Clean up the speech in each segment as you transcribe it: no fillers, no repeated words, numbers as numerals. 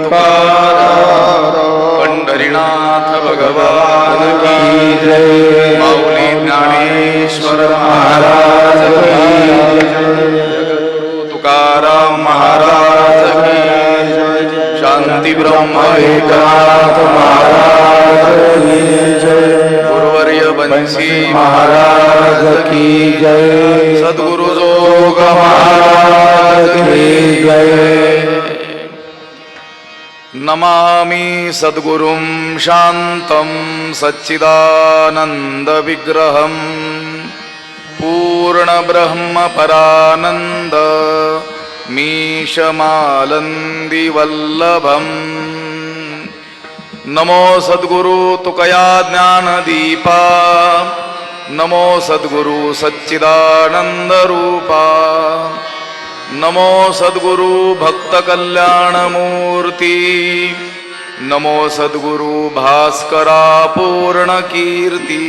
तुकाराम पंढरीनाथ भगवान की जय माऊली ज्ञानेश्वर महाराज की जय तुकाराम महाराज की जय शांती ब्रह्म एकनाथ महाराज की जय गुरुवर्य बंसी महाराज की जय सद्गुरु जोग महाराज की जय नमामि सद्गुरुं शान्तं सच्चिदानन्द विग्रहं पूर्ण ब्रह्म परानंद मीशमालंदी वल्लभं नमो सद्गुरु तुकया ज्ञानदीपा नमो सद्गुरु सच्चिदानंद रूपा नमो सद्गुरु भक्त कल्याण मूर्ती नमो सद्गुरु भास्करा पूर्ण कीर्ती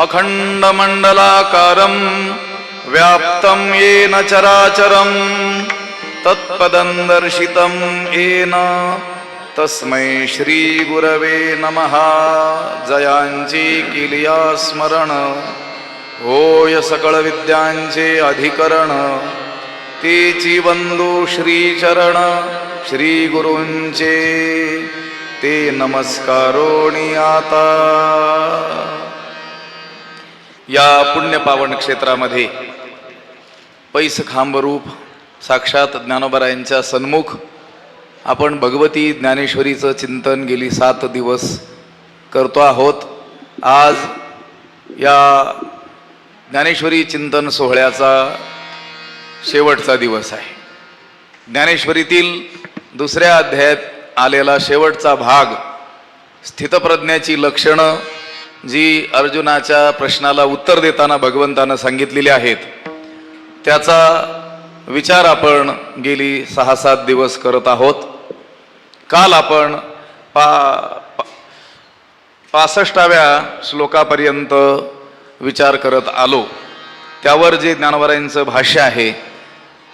अखंड मंडलाकारं व्याप्तं येन चराचरं तत्पदं दर्शितं येन तस्मै श्री गुरवे नमः जयांची किलिया स्मरण होय सकळ विद्यांचे अधिकरण तेची वंदू श्री चरण श्री गुरूंचे ते नमस्कारोणी आता या पुण्य पावन क्षेत्रामध्ये पैस खांबरूप साक्षात ज्ञानोबरायांच्या सन्मुख आपण भगवती ज्ञानेश्वरीचं चिंतन गेली 7 दिवस करतो आहोत. आज या ज्ञानेश्वरी चिंतन सोहळ्याचा शेवटचा दिवस आहे. ज्ञानेश्वरीतील 2ऱ्या अध्यायात आलेला शेवटचा भाग स्थितप्रज्ञाची लक्षणं जी अर्जुनाच्या प्रश्नाला उत्तर देताना भगवंतानं सांगितलेली आहेत त्याचा विचार आपण गेली 6-7 दिवस करत आहोत. काल आपण 65व्या श्लोकापर्यंत विचार करत आलो. त्यावर जे ज्ञानोबरायांचं भाष्य आहे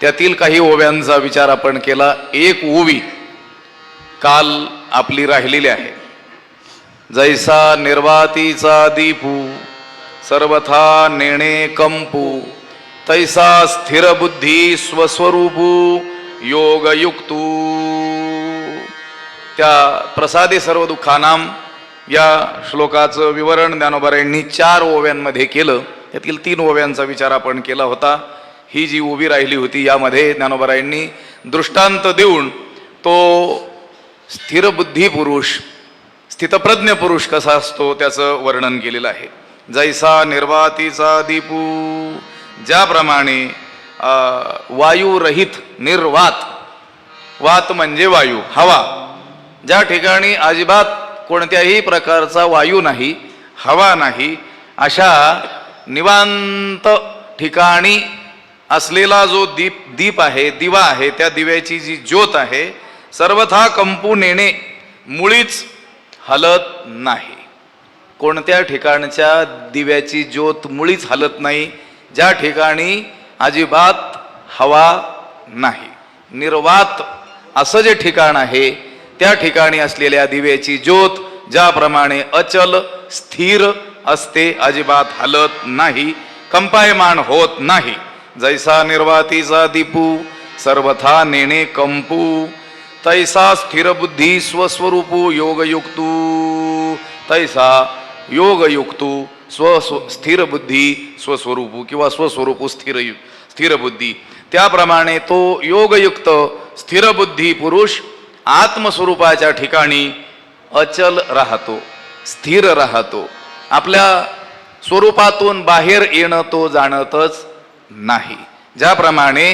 त्यातील काही ओव्यांचा विचार आपण केला. एक ओवी काल आपली राहिलेली आहे. जैसा निर्वातीचा दीपू सर्वथा नेणे कंपू तैसा स्थिर बुद्धी स्वस्वरूपू योगयुक्तू. त्या प्रसादे सर्व दुःखानाम या श्लोकाचं विवरण ज्ञानोबरायांनी 4 ओव्यांमध्ये केलं. त्यातील 3 ओव्यांचा विचार आपण केला होता. ही जी ओवी राहिली होती यामध्ये ज्ञानोबरायांनी दृष्टांत देऊन तो स्थिरबुद्धी पुरुष स्थितप्रज्ञ पुरुष कसा असतो त्याचं वर्णन केलेलं आहे. जैसा निर्वातीचा दीपू ज्याप्रमाणे वायुरहित निर्वात वात म्हणजे वायू हवा ज्या ठिकाणी अजिबात कोणत्याही प्रकारचा वायू नाही हवा नाही अशा निवांत ठिकाणी असलेला जो दीप आहे दिवा आहे त्या दिव्याची जी ज्योत आहे सर्वथा कंपू नेणे मुळीच हलत नाही. कोणत्या ठिकाणच्या दिव्याची ज्योत मुळीच हलत नाही ज्या ठिकाणी अजिबात हवा नाही. निर्वात असं जे ठिकाण आहे त्या ठिकाणी असलेल्या दिव्याची ज्योत ज्याप्रमाणे अचल स्थिर असते अजिबात हलत नाही कंपायमान होत नाही. जैसा निर्वातीचा दीपू सर्वथा नेणे कंपू तैसा स्थिर बुद्धी स्वस्वरूपू योगयुक्तू तैसा योगयुक्तू स्थिर बुद्धी स्वस्वरूपू किंवा स्वस्वरूपू स्थिर बुद्धी. त्याप्रमाणे तो योगयुक्त स्थिर बुद्धी पुरुष आत्मस्वरूपाच्या ठिकाणी अचल राहतो स्थिर राहतो. आपल्या स्वरूपातून बाहेर येणं तो जाणतच नाही. ज्याप्रमाणे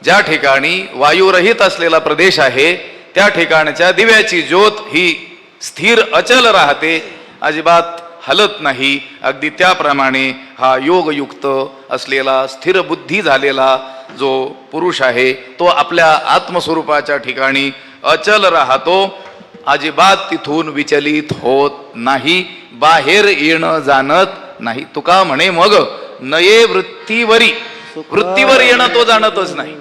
ज्या ठिकाणी वायुरहित असलेला प्रदेश आहे त्या ठिकाणच्या दिव्याची ज्योत ही स्थिर अचल राहते अजिबात हलत नाही. अगदी त्याप्रमाणे हा योगयुक्त असलेला स्थिर बुद्धी झालेला जो पुरुष आहे तो आपल्या आत्मस्वरूपाच्या ठिकाणी अचल राहतो अजिबात तिथून विचलित होत नाही बाहेर येणं जाणत नाही. तुका म्हणे मग नये वृत्तीवरी वृत्तीवर येणं तो जाणतच नाही.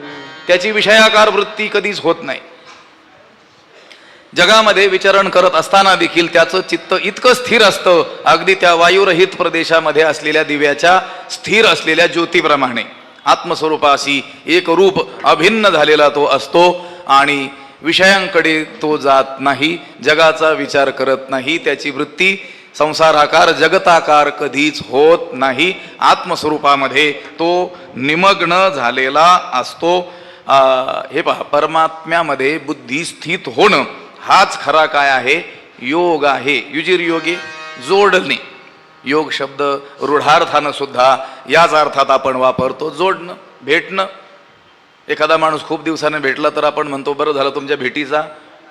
त्याची विषयाकार वृत्ती कधीच होत नाही. जगामध्ये विचरण करत असताना देखील त्याचं चित्त इतकं स्थिर असतं, अगदी त्या वायुरहित प्रदेशामध्ये असलेल्या दिव्याच्या स्थिर असलेल्या ज्योतीप्रमाणे आत्मस्वरूपाशी एक रूप अभिन्न झालेला तो असतो आणि विषयांकडे तो जात नाही, जगाचा विचार करत नाही, त्याची वृत्ती संसाराकार जगताकार कधीच होत नाही. आत्मस्वरूपामध्ये तो निमग्न झालेला असतो. हे पहा, परमात्म्यामध्ये बुद्धी स्थित होणं हाच खरा काय आहे? योग आहे. युजिर योगे, जोडणे. योग शब्द रूढार्थानं सुद्धा याच अर्थात आपण वापरतो, जोडणं, भेटणं. एखादा माणूस खूप दिवसाने भेटला तर आपण म्हणतो बरं झालं तुमच्या भेटीचा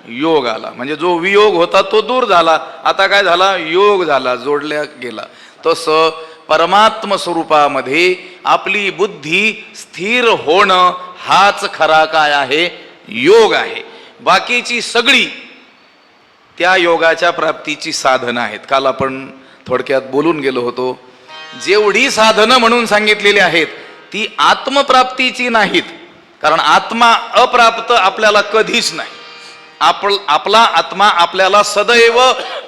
योग आला, म्हणजे जो वियोग होता तो दूर झाला, आता काय झाला? योग झाला, जोडल्या गेला. तसं परमात्म स्वरूपामध्ये आपली बुद्धी स्थिर होणं हाच खरा काय आहे? योग आहे. बाकीची सगळी त्या योगाच्या प्राप्तीची साधनं आहेत. काल आपण थोडक्यात बोलून गेलो होतो. जेवढी साधनं म्हणून सांगितलेली आहेत ती आत्मप्राप्तीची नाहीत, कारण आत्मा अप्राप्त आपल्याला कधीच नाही. आपला आत्मा आपल्याला सदैव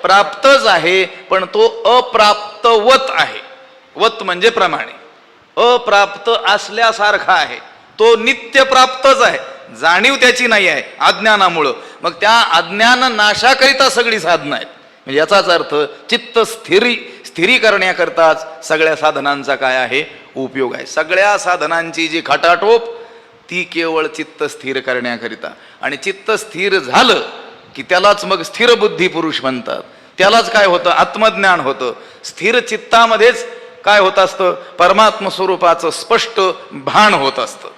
प्राप्तच आहे, पण तो अप्राप्तवत आहे. वत म्हणजे प्रमाणे, अप्राप्त असल्यासारखा आहे. तो नित्य प्राप्तच आहे, जाणीव त्याची नाही आहे अज्ञानामुळं. मग त्या अज्ञान नाशाकरिता सगळी साधनं आहेत. म्हणजे याचाच अर्थ चित्त स्थिरीकरण्याकरताच सगळ्या साधनांचा काय आहे? उपयोग आहे. सगळ्या साधनांची जी खटाटोप ती केवळ चित्त स्थिर करण्याकरिता. आणि चित्त स्थिर झालं की त्यालाच मग स्थिर बुद्धी पुरुष म्हणतात. त्यालाच काय होतं? आत्मज्ञान होतं. स्थिर चित्तामध्येच काय होत असतं? परमात्म स्वरूपाचं स्पष्ट भान होत असतं.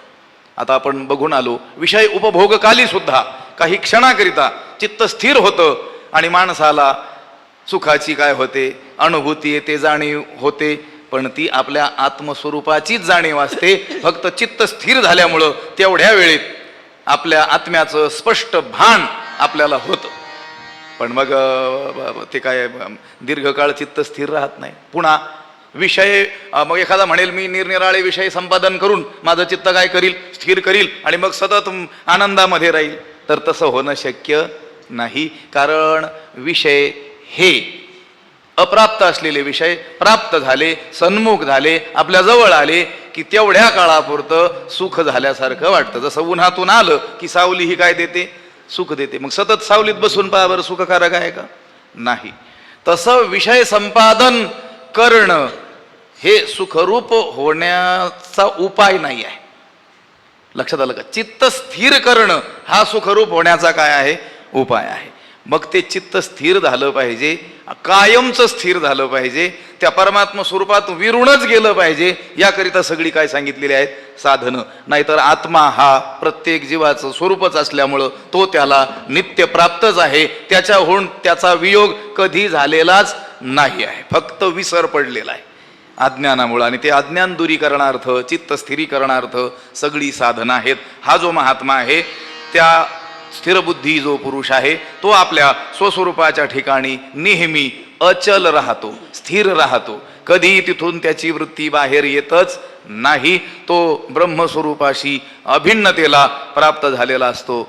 आता आपण बघून आलो, विषय उपभोगकाली सुद्धा काही क्षणाकरिता चित्त स्थिर होतं आणि माणसाला सुखाची काय होते? अनुभूती येते, जाणीव होते, पण ती आपल्या आत्मस्वरूपाचीच जाणीव असते. फक्त चित्त स्थिर झाल्यामुळं तेवढ्या वेळेत आपल्या आत्म्याचं स्पष्ट भान आपल्याला होतं. पण मग ते काय दीर्घकाळ चित्त स्थिर राहत नाही. पुन्हा विषय, मग एखादा म्हणेल मी निरनिराळे विषय संपादन करून माझं चित्त काय करील? स्थिर करील आणि मग सतत आनंदामध्ये राहील. तर तसं होणं शक्य नाही, कारण विषय हे अप्राप्त असलेले विषय प्राप्त झाले, सन्मुख झाले, आपल्या जवळ आले की तेवढ्या काळापुरतं सुख झाल्यासारखं वाटतं. जसं उन्हातून आलं की सावली ही काय देते? सुख देते. मग सतत सावलीत बसून पहा बरं, सुखकारक आहे का? नाही. तसं विषय संपादन करणं हे सुखरूप होण्याचा उपाय नाही आहे. लक्षात आलं का? चित्त स्थिर करणं हा सुखरूप होण्याचा काय आहे? उपाय आहे. मग ते चित्त स्थिर झालं पाहिजे, कायमचं स्थिर झालं पाहिजे, त्या परमात्म स्वरूपात विरूनच गेलं पाहिजे. याकरिता सगळी काय सांगितलेली आहेत? साधनं. नाहीतर आत्मा हा प्रत्येक जीवाचं स्वरूपच असल्यामुळं तो त्याला नित्य प्राप्तच आहे. त्याच्याहून त्याचा वियोग कधी झालेलाच नाही आहे, फक्त विसर पडलेला आहे अज्ञानामुळं. आणि ते अज्ञान दूरीकरणार्थ, चित्त स्थिरीकरणार्थ सगळी साधनं आहेत. हा जो महात्मा आहे, त्या स्थिरबुद्धी जो पुरुष आहे तो आपल्या स्वस्वरूपाच्या ठिकाणी नेहमी अचल राहतो, स्थिर राहतो. कधी तिथून त्याची वृत्ती बाहेर येतच नाही. तो ब्रह्मस्वरूपाशी अभिन्नतेला प्राप्त झालेला असतो.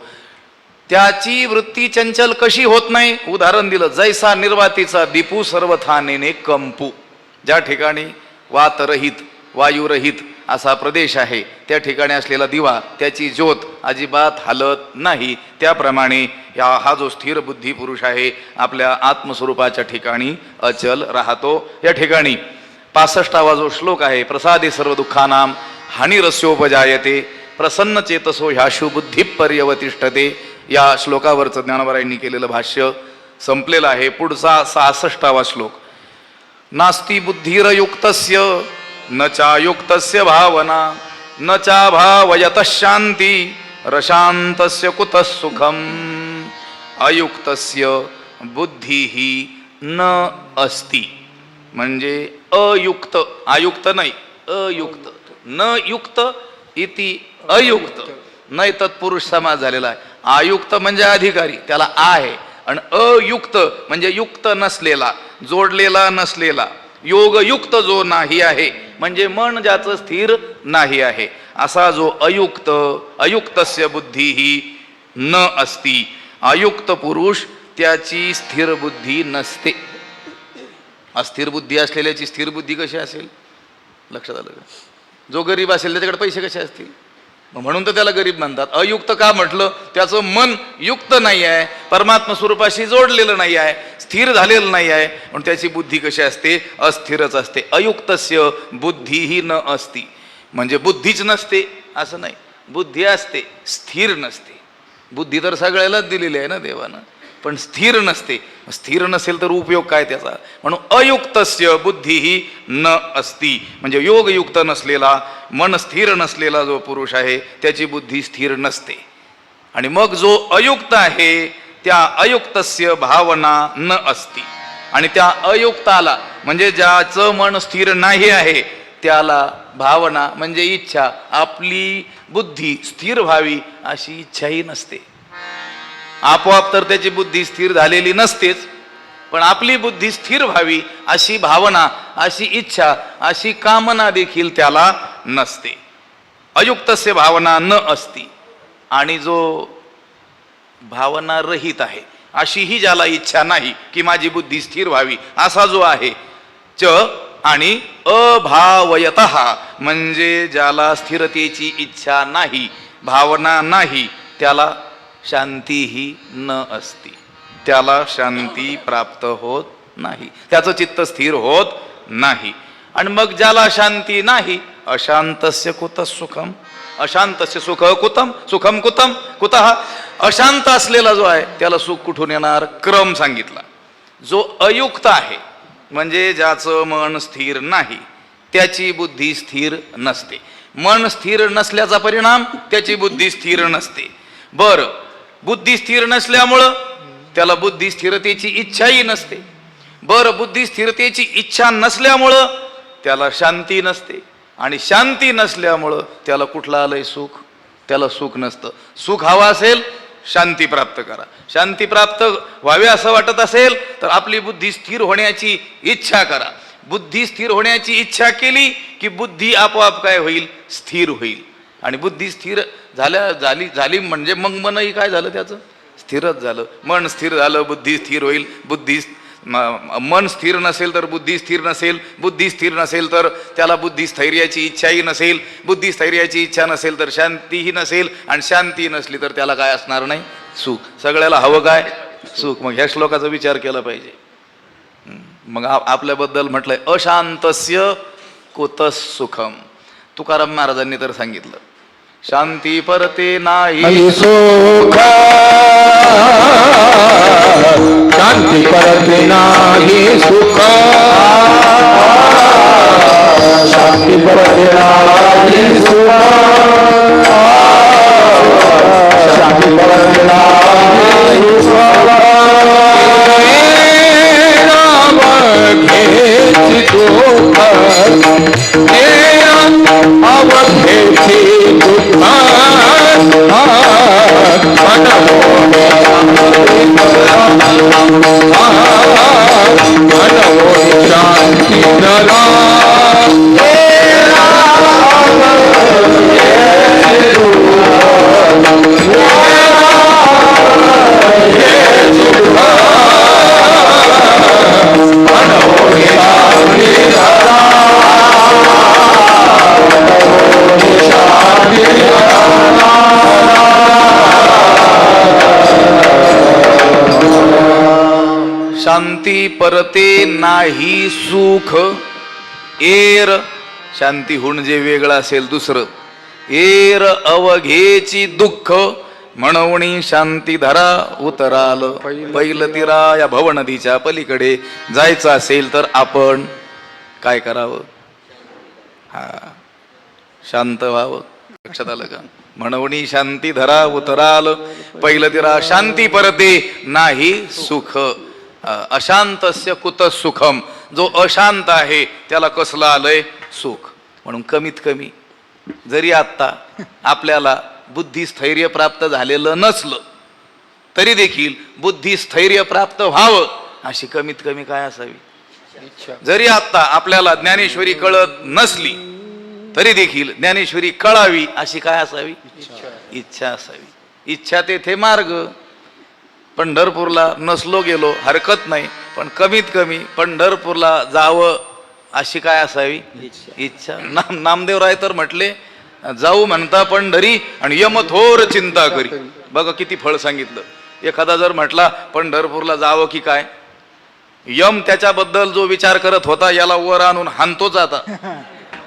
त्याची वृत्ती चंचल कशी होत नाही? उदाहरण दिलं, जैसा निर्वातीचा दीपू सर्वथानेने कंपू. ज्या ठिकाणी वातरहित, वायुरहित असा प्रदेश आहे त्या ठिकाणी असलेला दिवा, त्याची ज्योत अजिबात हलत नाही. त्याप्रमाणे हा जो स्थिर बुद्धी पुरुष आहे आपल्या आत्मस्वरूपाच्या ठिकाणी अचल राहतो. या ठिकाणी 65वा जो श्लोक आहे, प्रसादे सर्व दुःखानाम हानिरस्योपजायते प्रसन्न चेतसो ह्याशु बुद्धी पर्यवतिष्ठते. या श्लोकावरचं ज्ञानोबारायांनी केलेलं भाष्य संपलेलं आहे. पुढचा 66वा श्लोक, नास्ति बुद्धिरयुक्तस्य न चायुक्तस्य भावना न चाभावयतः शांती रशांतस्य कुतः सुखम अयुक्तस्य बुद्धिही न अस्ति. म्हणजे अयुक्त, आयुक्त नाही, अयुक्त. न युक्त इति अयुक्त, नाही तत्पुरुष समास झालेला आहे. आयुक्त म्हणजे अधिकारी, त्याला आहे. आणि अयुक्त म्हणजे युक्त नसलेला, जोडलेला नसलेला, योगयुक्त जो नाही आहे, म्हणजे मन ज्याचं स्थिर नाही आहे, असा जो अयुक्त, अयुक्तस्य बुद्धी ही न अस्ति. अयुक्त पुरुष त्याची स्थिर बुद्धी नसते. अस्थिर बुद्धी असलेल्याची स्थिर बुद्धी कशी असेल? लक्षात आलं का? जो गरीब असेल त्याच्याकडे पैसे कसे असतील? म्हणून तर त्याला गरीब म्हणतात. अयुक्त का म्हटलं? त्याचं मन युक्त नाही आहे, परमात्मा स्वरूपाशी जोडलेलं नाही आहे, स्थिर झालेलं नाही आहे, म्हणून त्याची बुद्धी कशी असते? अस्थिरच असते. अयुक्तस्य बुद्धीही न असती, म्हणजे बुद्धीच नसते असं नाही, बुद्धी असते, स्थिर नसते. बुद्धी तर सगळ्यालाच दिलेली आहे ना देवानं, पण स्थिर नसते. स्थिर नसेल तर उपयोग काय त्याचा? म्हणून अयुक्तस्य बुद्धीही न असती, म्हणजे योगयुक्त नसलेला, मन स्थिर नसलेला जो पुरुष आहे त्याची बुद्धी स्थिर नसते. आणि मग जो अयुक्त आहे त्या अयुक्तस्य भावना न असती, आणि त्या अयुक्ताला म्हणजे ज्याचं मन स्थिर नाही आहे त्याला भावना म्हणजे इच्छा, आपली बुद्धी स्थिर व्हावी अशी इच्छाही नसते. आपोआप तर त्याची बुद्धी स्थिर झालेली नसतेच, पण आपली बुद्धी स्थिर व्हावी अशी भावना, अशी इच्छा, अशी कामना देखील त्याला नसते. अयुक्तस्य भावना न असती. आणि जो भावना रहित आहे, अशीही ज्याला इच्छा नाही की माझी बुद्धी स्थिर व्हावी, असा जो आहे च आणि अभावयतः, म्हणजे ज्याला स्थिरतेची इच्छा नाही, भावना नाही, त्याला शांतीही न असती, त्याला शांती प्राप्त होत नाही, त्याचं चित्त स्थिर होत नाही. आणि मग ज्याला शांती नाही, अशांतस्य कुतः सुखम, अशांतस्य सुख कुतम, सुखम कुतम कुतः, अशांत असलेला जो आहे त्याला सुख कुठून येणार? क्रम सांगितला. जो अयुक्त आहे म्हणजे ज्याचं मन स्थिर नाही त्याची बुद्धी स्थिर नसते. मन स्थिर नसल्याचा परिणाम त्याची बुद्धी स्थिर नसते. बरं, बुद्धी स्थिर नसल्यामुळं त्याला बुद्धी स्थिरतेची इच्छाही नसते. बरं, बुद्धी स्थिरतेची इच्छा नसल्यामुळं त्याला शांती नसते, आणि शांती नसल्यामुळं त्याला कुठलं आलंय? सुख. त्याला सुख नसतं. सुख हवा असेल शांती प्राप्त करा. शांती प्राप्त व्हावी असं वाटत असेल तर आपली बुद्धी स्थिर होण्याची इच्छा करा. बुद्धी स्थिर होण्याची इच्छा केली की बुद्धी आपोआप काय होईल? स्थिर होईल. आणि बुद्धी स्थिर झाली म्हणजे मग मनही काय झालं? त्याचं स्थिरच झालं. मन स्थिर झालं, बुद्धी स्थिर होईल. मन स्थिर नसेल तर बुद्धी स्थिर नसेल, बुद्धी स्थिर नसेल तर त्याला बुद्धी स्थैर्याची इच्छाही नसेल, बुद्धी स्थैर्याची इच्छा नसेल तर शांतीही नसेल, आणि शांती नसली तर त्याला काय असणार नाही? सुख. सगळ्याला हवं काय? सुख. मग ह्या श्लोकाचा विचार केला पाहिजे. मग आपल्याबद्दल म्हटलंय अशांतस्य कुतः सुखम. तुकाराम महाराजांनी तर सांगितलं, शांती परते नाही सुख, शांती परते नाही सुख, शांती परते नाही सुख, शांती परते नाही सुख. अवघेची दुःख, अवघेची दुःख, शांती धरा. शांती परते नाही सुख. एर शांती होऊन जे वेगळं असेल दुसरं. एर अवघेची दुःख, म्हणून शांती धरा उतराल पैल तिरा. या भवनदीच्या पलीकडे जायचं असेल तर आपण काय करावं? शांत व्हावं. लक्षात आलं का? म्हणून शांती धरा उतराल पैल तिरा. शांती परते नाही सुख. अशांतस्य कुतः सुखम. जो अशांत आहे त्याला कसलं आलंय? सुख. म्हणून कमीत कमी जरी आत्ता आपल्याला बुद्धी स्थैर्य प्राप्त झालेलं नसलं तरी देखील बुद्धी स्थैर्य प्राप्त व्हावं अशी कमीत कमी काय असावी? जरी आत्ता आपल्याला ज्ञानेश्वरी कळत नसली तरी देखील ज्ञानेश्वरी कळावी अशी काय असावी? इच्छा असावी. इच्छा तेथे मार्ग. पंढरपूरला नसलो गेलो हरकत नाही, पण कमीत कमी पंढरपूरला जावं अशी काय असावी इच्छा. नामदेवराय तर म्हटले, जाऊ म्हणता पंढरी आणि यम थोर चिंता करी. बघा किती फळ सांगितलं. एखादा जर म्हटला पंढरपूरला जावं की काय, यम त्याच्याबद्दल जो विचार करत होता याला वर आणून हाणतोच. आता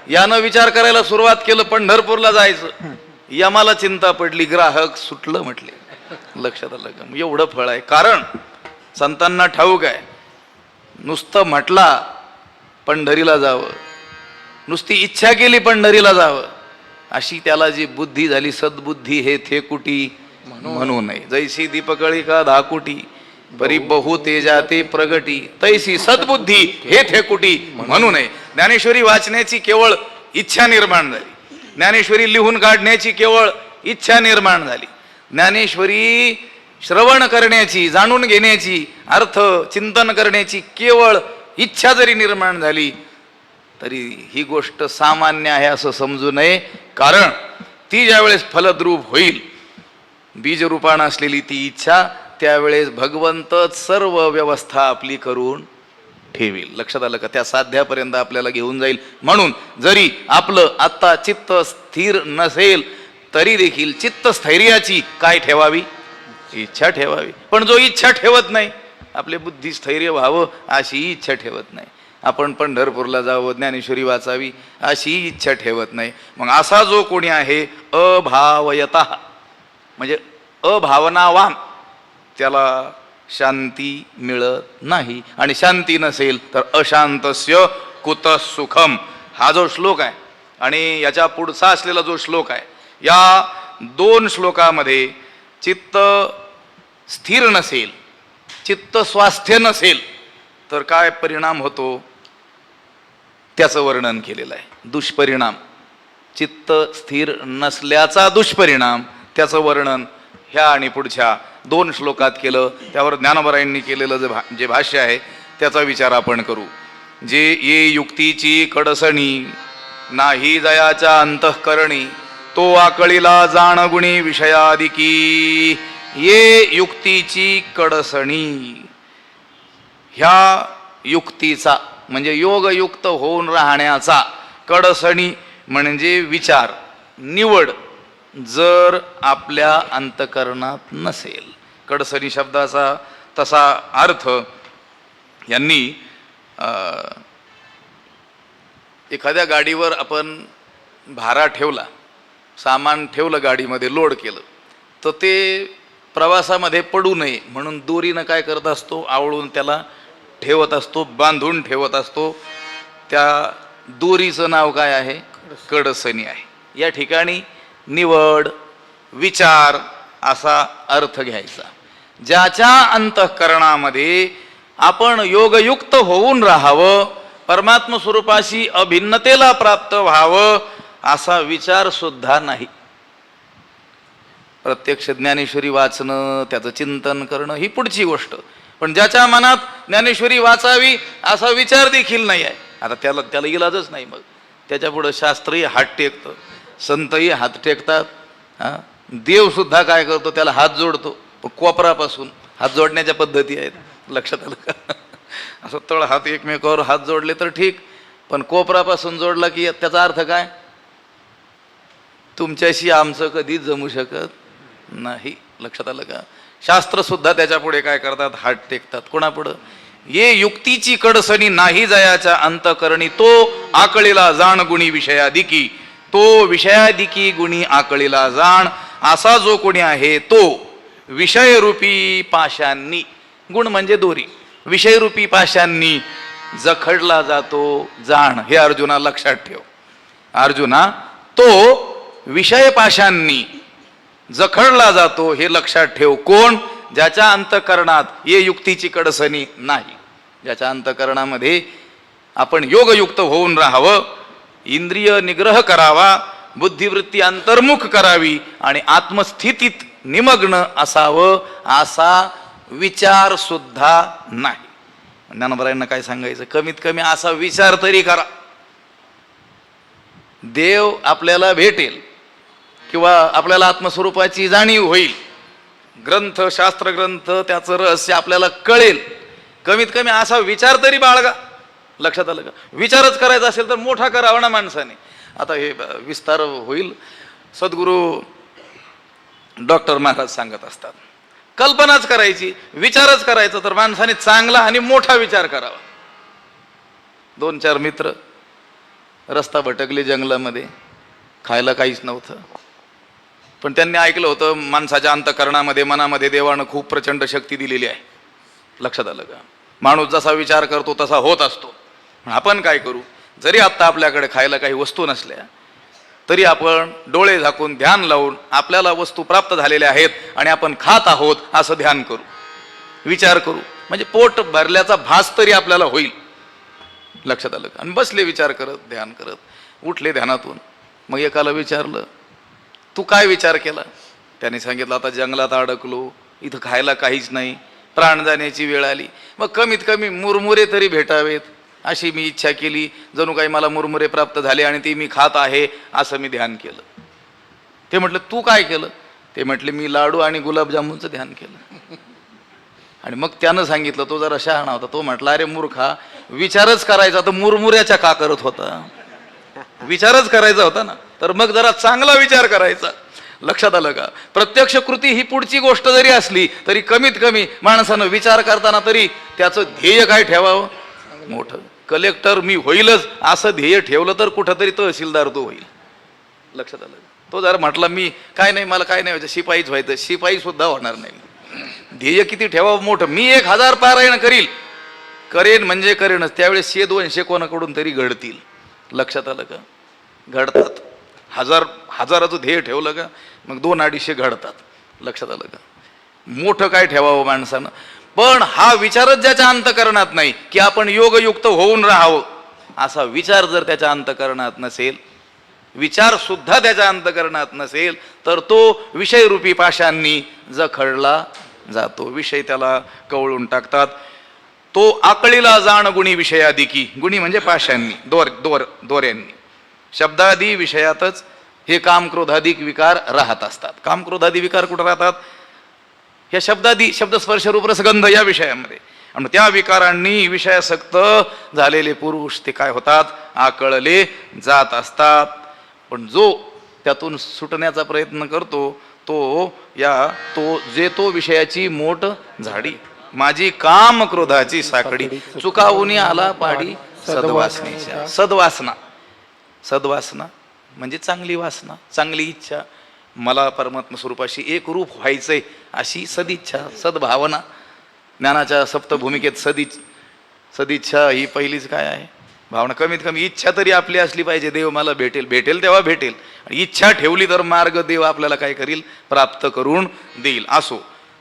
यानं विचार करायला सुरुवात केलं पंढरपूरला जायचं, यमाला चिंता पडली, ग्राहक सुटलं म्हटले. लक्षात आलं का? एवढं फळ आहे. कारण संतांना ठाऊक आहे, नुसतं म्हटला पंढरीला जावं, नुसती इच्छा केली पंढरीला जावं, अशी त्याला जी बुद्धी झाली, सद्बुद्धी हे थे कुटी म्हणू नये. जैसी दीपकळी का धाकुटी परी बहु तेजाते प्रगटी, तैसी सद्बुद्धी हे थे कुटी म्हणू नये. ज्ञानेश्वरी वाचण्याची केवळ इच्छा निर्माण झाली, ज्ञानेश्वरी लिहून काढण्याची केवळ इच्छा निर्माण झाली, ज्ञानेश्वरी श्रवण करण्याची, जाणून घेण्याची, अर्थ चिंतन करण्याची केवळ इच्छा जरी निर्माण झाली तरी ही गोष्ट सामान्य आहे असं समजू नये. कारण ती ज्यावेळेस फलद्रूप होईल, बीजरूपानं असलेली ती इच्छा, त्यावेळेस भगवंतच सर्व व्यवस्था आपली करून ठेवील. लक्षात आलं का? त्या साध्यापर्यंत आपल्याला घेऊन जाईल. म्हणून जरी आपलं आत्ता चित्त स्थिर नसेल तरी देखील चित्तस्थैर्याची काय ठेवावी? इच्छा ठेवावी. पण जो इच्छा ठेवत नाही, आपले बुद्धी स्थैर्य व्हावं अशी इच्छा ठेवत नाही, आपण पंढरपूरला जावं, ज्ञानेश्वरी वाचावी अशी इच्छा ठेवत नाही, मग असा जो कोणी आहे अभावयता म्हणजे अभावनावान, त्याला शांती मिळत नाही. आणि शांती नसेल तर अशांतस्य कुतः सुखम, हा जो श्लोक आहे आणि याच्या पुढचा असलेला जो श्लोक आहे, या दोन श्लोकामध्ये चित्त स्थिर नसेल, चित्त स्वास्थ्य नसेल तर काय परिणाम होतो त्याचं वर्णन केलेलं आहे. दुष्परिणाम, चित्त स्थिर नसल्याचा दुष्परिणाम, त्याचं वर्णन ह्या आणि पुढच्या दोन श्लोकात केलं. त्यावर ज्ञानोबरायांनी केलेलं जे भाष्य आहे त्याचा विचार आपण करू. जे ये युक्तीची कडसणी नाही जयाच्या अंतःकरणी, तो आकळीला जाणगुणी विषयादिकी. ये युक्तीची कडसणी, ह्या युक्तीचा म्हणजे योगयुक्त होऊन राहण्याचा, कडसणी म्हणजे विचार, निवड जर आपल्या अंतकरणात नसेल. कडसणी शब्दाचा तसा अर्थ यांनी एखाद्या गाडीवर आपण भारा ठेवला, सामान ठेवलं, गाडीमध्ये लोड केलं, तर ते प्रवासामध्ये पडू नये म्हणून दोरीनं काय करत असतो, आवळून त्याला ठेवत असतो, बांधून ठेवत असतो. त्या दोरीचं नाव काय आहे? कडसणी आहे. या ठिकाणी निवड, विचार असा अर्थ घ्यायचा. ज्याच्या अंतःकरणामध्ये आपण योगयुक्त होऊन राहावं, परमात्म स्वरूपाशी अभिन्नतेला प्राप्त व्हावं असा विचार सुद्धा नाही. प्रत्यक्ष ज्ञानेश्वरी वाचणं, त्याचं चिंतन करणं ही पुढची गोष्ट, पण ज्याच्या मनात ज्ञानेश्वरी वाचावी असा विचार देखील नाही आहे, आता त्याला इलाजच नाही. मग त्याच्या पुढं शास्त्रही हात टेकतं, संतही हात टेकतात, देव सुद्धा काय करतो, त्याला हात जोडतो. कोपरापासून हात जोडण्याच्या पद्धती आहेत, लक्षात आलं का? असं तळ हात एकमेकावर हात जोडले तर ठीक, पण कोपरापासून जोडला की त्याचा अर्थ काय? तुमच्याशी आमचं कधीच जमू शकत नाही. लक्षात आलं का? शास्त्र सुद्धा त्याच्या पुढे काय करतात? हात टेकतात. कोणापुढं? ये युक्तीची कडसणी नाही जयाच्या अंतकरणी, तो आकळीला जाण गुणी विषयादिकी. तो विषयादिकी गुणी आकळीला जाण असा जो कोणी आहे तो विषयरूपी पाशांनी, गुण म्हणजे दोरी, विषयरूपी पाशांनी जखडला जातो. जाण हे अर्जुना लक्षात ठेव. अर्जुना, तो विषय पाशांनी जखडला जातो हे लक्षात ठेव. कोण? ज्याच्या अंतकरणात ये युक्तीची कडसणी नाही, ज्याच्या अंतकरणामध्ये आपण योगयुक्त होऊन राहावं, इंद्रिय निग्रह करावा, बुद्धिवृत्ती अंतर्मुख करावी आणि आत्मस्थितीत निमग्न असावं असा विचार सुद्धा नाही. ज्ञानोबरायांना काय सांगायचं? कमीत कमी असा विचार तरी करा. देव आपल्याला भेटेल किंवा आपल्याला आत्मस्वरूपाची जाणीव होईल, ग्रंथ, शास्त्रग्रंथ, त्याचं रहस्य आपल्याला कळेल. कमीत कमी असा विचार तरी बाळगा. लक्षात आलं का? विचारच करायचा असेल तर मोठा करावा ना माणसाने. आता हे विस्तार होईल. सद्गुरू डॉक्टर महाराज सांगत असतात, कल्पनाच करायची, विचारच करायचा, तर माणसाने चांगला आणि मोठा विचार करावा. 2-4 मित्र रस्ता भटकले जंगलामध्ये, खायला काहीच नव्हतं, पण त्यांनी ऐकलं होतं माणसाच्या अंतःकरणामध्ये, मनामध्ये देवानं खूप प्रचंड शक्ती दिलेली आहे. लक्षात आलं का? माणूस जसा विचार करतो तसा होत असतो. आपण काय करू? जरी आत्ता आपल्याकडे खायला काही वस्तू नसल्या तरी आपण डोळे झाकून ध्यान लावून आपल्याला वस्तू प्राप्त झालेल्या आहेत आणि आपण खात आहोत असं ध्यान करू, विचार करू. म्हणजे पोट भरल्याचा भास तरी आपल्याला होईल. लक्षात आलं का? आणि बसले विचार करत, ध्यान करत, उठले ध्यानातून. मग एकाला विचारलं, तू काय विचार केला? त्याने सांगितलं, आता जंगलात अडकलो, इथं खायला काहीच नाही, प्राण जाण्याची वेळ आली, मग कमीत कमी मुरमुरे तरी भेटावेत अशी मी इच्छा केली. जणू काही मला मुरमुरे प्राप्त झाले आणि ते मी खात आहे असं मी ध्यान केलं. ते म्हटलं, तू काय केलं? ते म्हटले, मी लाडू आणि गुलाबजामुनचं ध्यान केलं. आणि मग त्यानं सांगितलं, तो जरा शहाणा होता, तो म्हटला, अरे मूर्खा, विचारच करायचा तर मुरमुऱ्याच्या का करत होता? विचारच करायचा होता ना, तर मग जरा चांगला विचार करायचा. लक्षात आलं का? प्रत्यक्ष कृती ही पुढची गोष्ट जरी असली तरी कमीत कमी माणसानं विचार करताना तरी त्याचं ध्येय काय ठेवावं? मोठं. कलेक्टर मी होईलच असं ध्येय ठेवलं तर कुठंतरी तहसीलदार तो होईल. लक्षात आलं? तो जर म्हटला मी काय नाही, मला काय नाही व्हायचं, शिपाईच व्हायचं, शिपाई सुद्धा होणार नाही. ध्येय किती ठेवावं मोठं. मी 1000 पारायण करेन म्हणजे करेनच, त्यावेळेस 100-200 कोणाकडून तरी घडतील. लक्षात आलं का? घडतात. हजाराचं ध्येय ठेवलं का मग 200-250 घडतात. लक्षात आलं का? मोठं काय ठेवावं माणसानं. पण हा विचारच ज्याच्या अंतःकरणात नाही की आपण योगयुक्त होऊन राहावं, असा विचार जर त्याच्या अंतःकरणात नसेल, विचार सुद्धा त्याच्या अंतःकरणात नसेल, तर तो विषयरूपी पाशांनी जखडला जातो. विषय त्याला कवळून टाकतात. तो आकळीला जाण गुणी विषयादिकी. गुणी म्हणजे पाशांनी, दोऱ्यांनी. शब्दादी विषयातच हे काम क्रोधाधिक विकार राहत असतात. काम क्रोधादी विकार कुठं राहतात? या शब्दादी, शब्दस्पर्श रूप रसगंध या विषयामध्ये. आणि त्या विकारांनी विषयासक्त झालेले पुरुष ते काय होतात? आकळले जात असतात. पण जो त्यातून सुटण्याचा प्रयत्न करतो तो विषयाची मोठ झाडी, माझी काम क्रोधाची साकडी, चुकावून आला पाडी सद्वासनेच्या. सद्वासना म्हणजे चांगली वासना, चांगली इच्छा. मला परमात्मा स्वरूपाशी एक रूप व्हायचंय अशी सदिच्छा, सद्भावना. ज्ञानाच्या सप्तभूमिकेत सदिच्छा ही पहिलीच काय आहे? भावना. कमीत कमी इच्छा तरी आपली असली पाहिजे, देव मला भेटेल तेव्हा भेटेल. इच्छा ठेवली तर मार्ग देव आपल्याला काय करील? प्राप्त करून देईल. असो,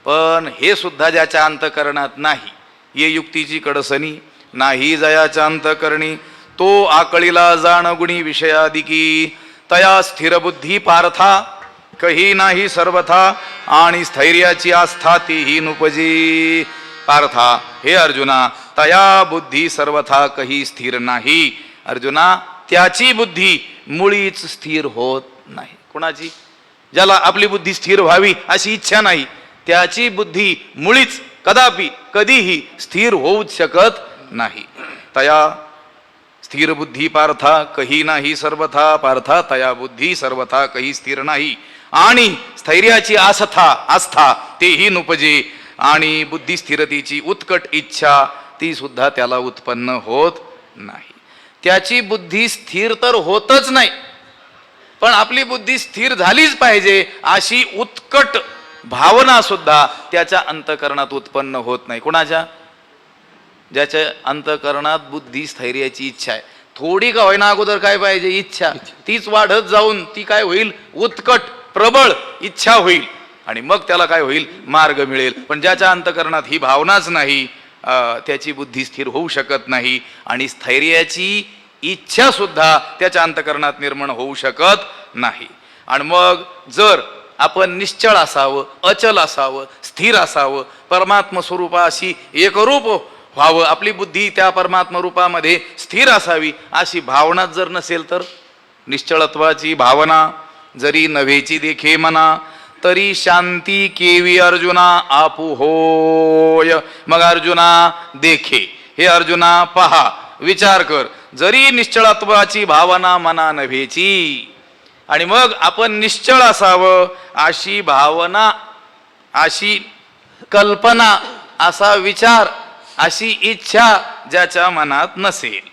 पण हे सुद्धा ज्याच्या अंतःकरणात नाही, ये युक्तीची कडसनी नाही जयाच्या अंतःकरणी, तो आकळीला जाण गुणी विषयादिकी. तया स्थिर बुद्धी पार्था कही नाही सर्वथा, आणि स्थैर्याची आस्था तीही नुपजी. पार्था, हे अर्जुना, तया बुद्धी सर्वथा कही स्थिर नाही. अर्जुना, त्याची बुद्धी मुळीच स्थिर होत नाही. कोणाची? ज्याला आपली बुद्धी स्थिर व्हावी अशी इच्छा नाही, त्याची बुद्धी मुळीच कधीही स्थिर होऊच शकत नाही. तया स्थिर बुद्धी पार्था कही नाही सर्वथा, पार्था तया बुद्धी सर्वथा कही स्थिर नाही. आणि स्थैर्याची आस्था तेही नुपजे. आणि बुद्धी स्थिरतेची उत्कट इच्छा ती सुद्धा त्याला उत्पन्न होत नाही. त्याची बुद्धी स्थिर तर होतच नाही, पण आपली बुद्धी स्थिर झालीच पाहिजे अशी उत्कट भावना सुद्धा त्याच्या अंतःकरणात उत्पन्न होत नाही. कोणाच्या? ज्याच्या अंतःकरणात बुद्धी स्थैर्याची इच्छा आहे. थोडी का होईना अगोदर काय पाहिजे? इच्छा. तीच वाढत जाऊन ती काय होईल? उत्कट प्रबळ इच्छा होईल, आणि मग त्याला काय होईल? मार्ग मिळेल. पण ज्याच्या अंतःकरणात ही भावनाच नाही, त्याची बुद्धी स्थिर होऊ शकत नाही, आणि स्थैर्याची इच्छा सुद्धा त्याच्या अंतःकरणात निर्माण होऊ शकत नाही. आणि मग जर आपण निश्चळ असावं, अचल असावं, स्थिर असावं, परमात्म स्वरूपाशी एकरूप व्हावं, आपली बुद्धी त्या परमात्म रूपामध्ये स्थिर असावी अशी भावनाच जर नसेल तर, निश्चळत्वाची भावना जरी नव्हेची देखे मना, तरी शांती केवी अर्जुना आपू होय. मग अर्जुना देखे, हे अर्जुना पहा, विचार कर, जरी निश्चळत्वाची भावना मना नव्हेची, आणि मग आपण निश्चळ असावं अशी भावना, अशी कल्पना, असा विचार, अशी इच्छा ज्याच्या मनात नसेल.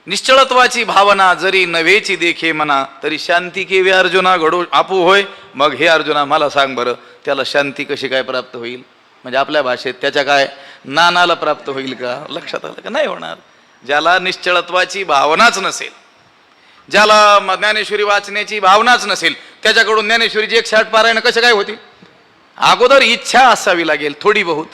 निश्चळत्वाची भावना जरी नव्हेची देखे मना, तरी शांती केवी अर्जुना घडू आपू होय. मग हे अर्जुना मला सांग बरं, त्याला शांती कशी काय प्राप्त होईल? म्हणजे आपल्या भाषेत त्याच्या काय नानाला प्राप्त होईल का? लक्षात आलं का? नाही होणार. ज्याला निश्चळत्वाची भावनाच नसेल, ज्याला ज्ञानेश्वरी वाचण्याची भावनाच नसेल, त्याच्याकडून ज्ञानेश्वरीची 108 पारायण कसे काय होती? अगोदर इच्छा असावी लागेल थोडी बहुत.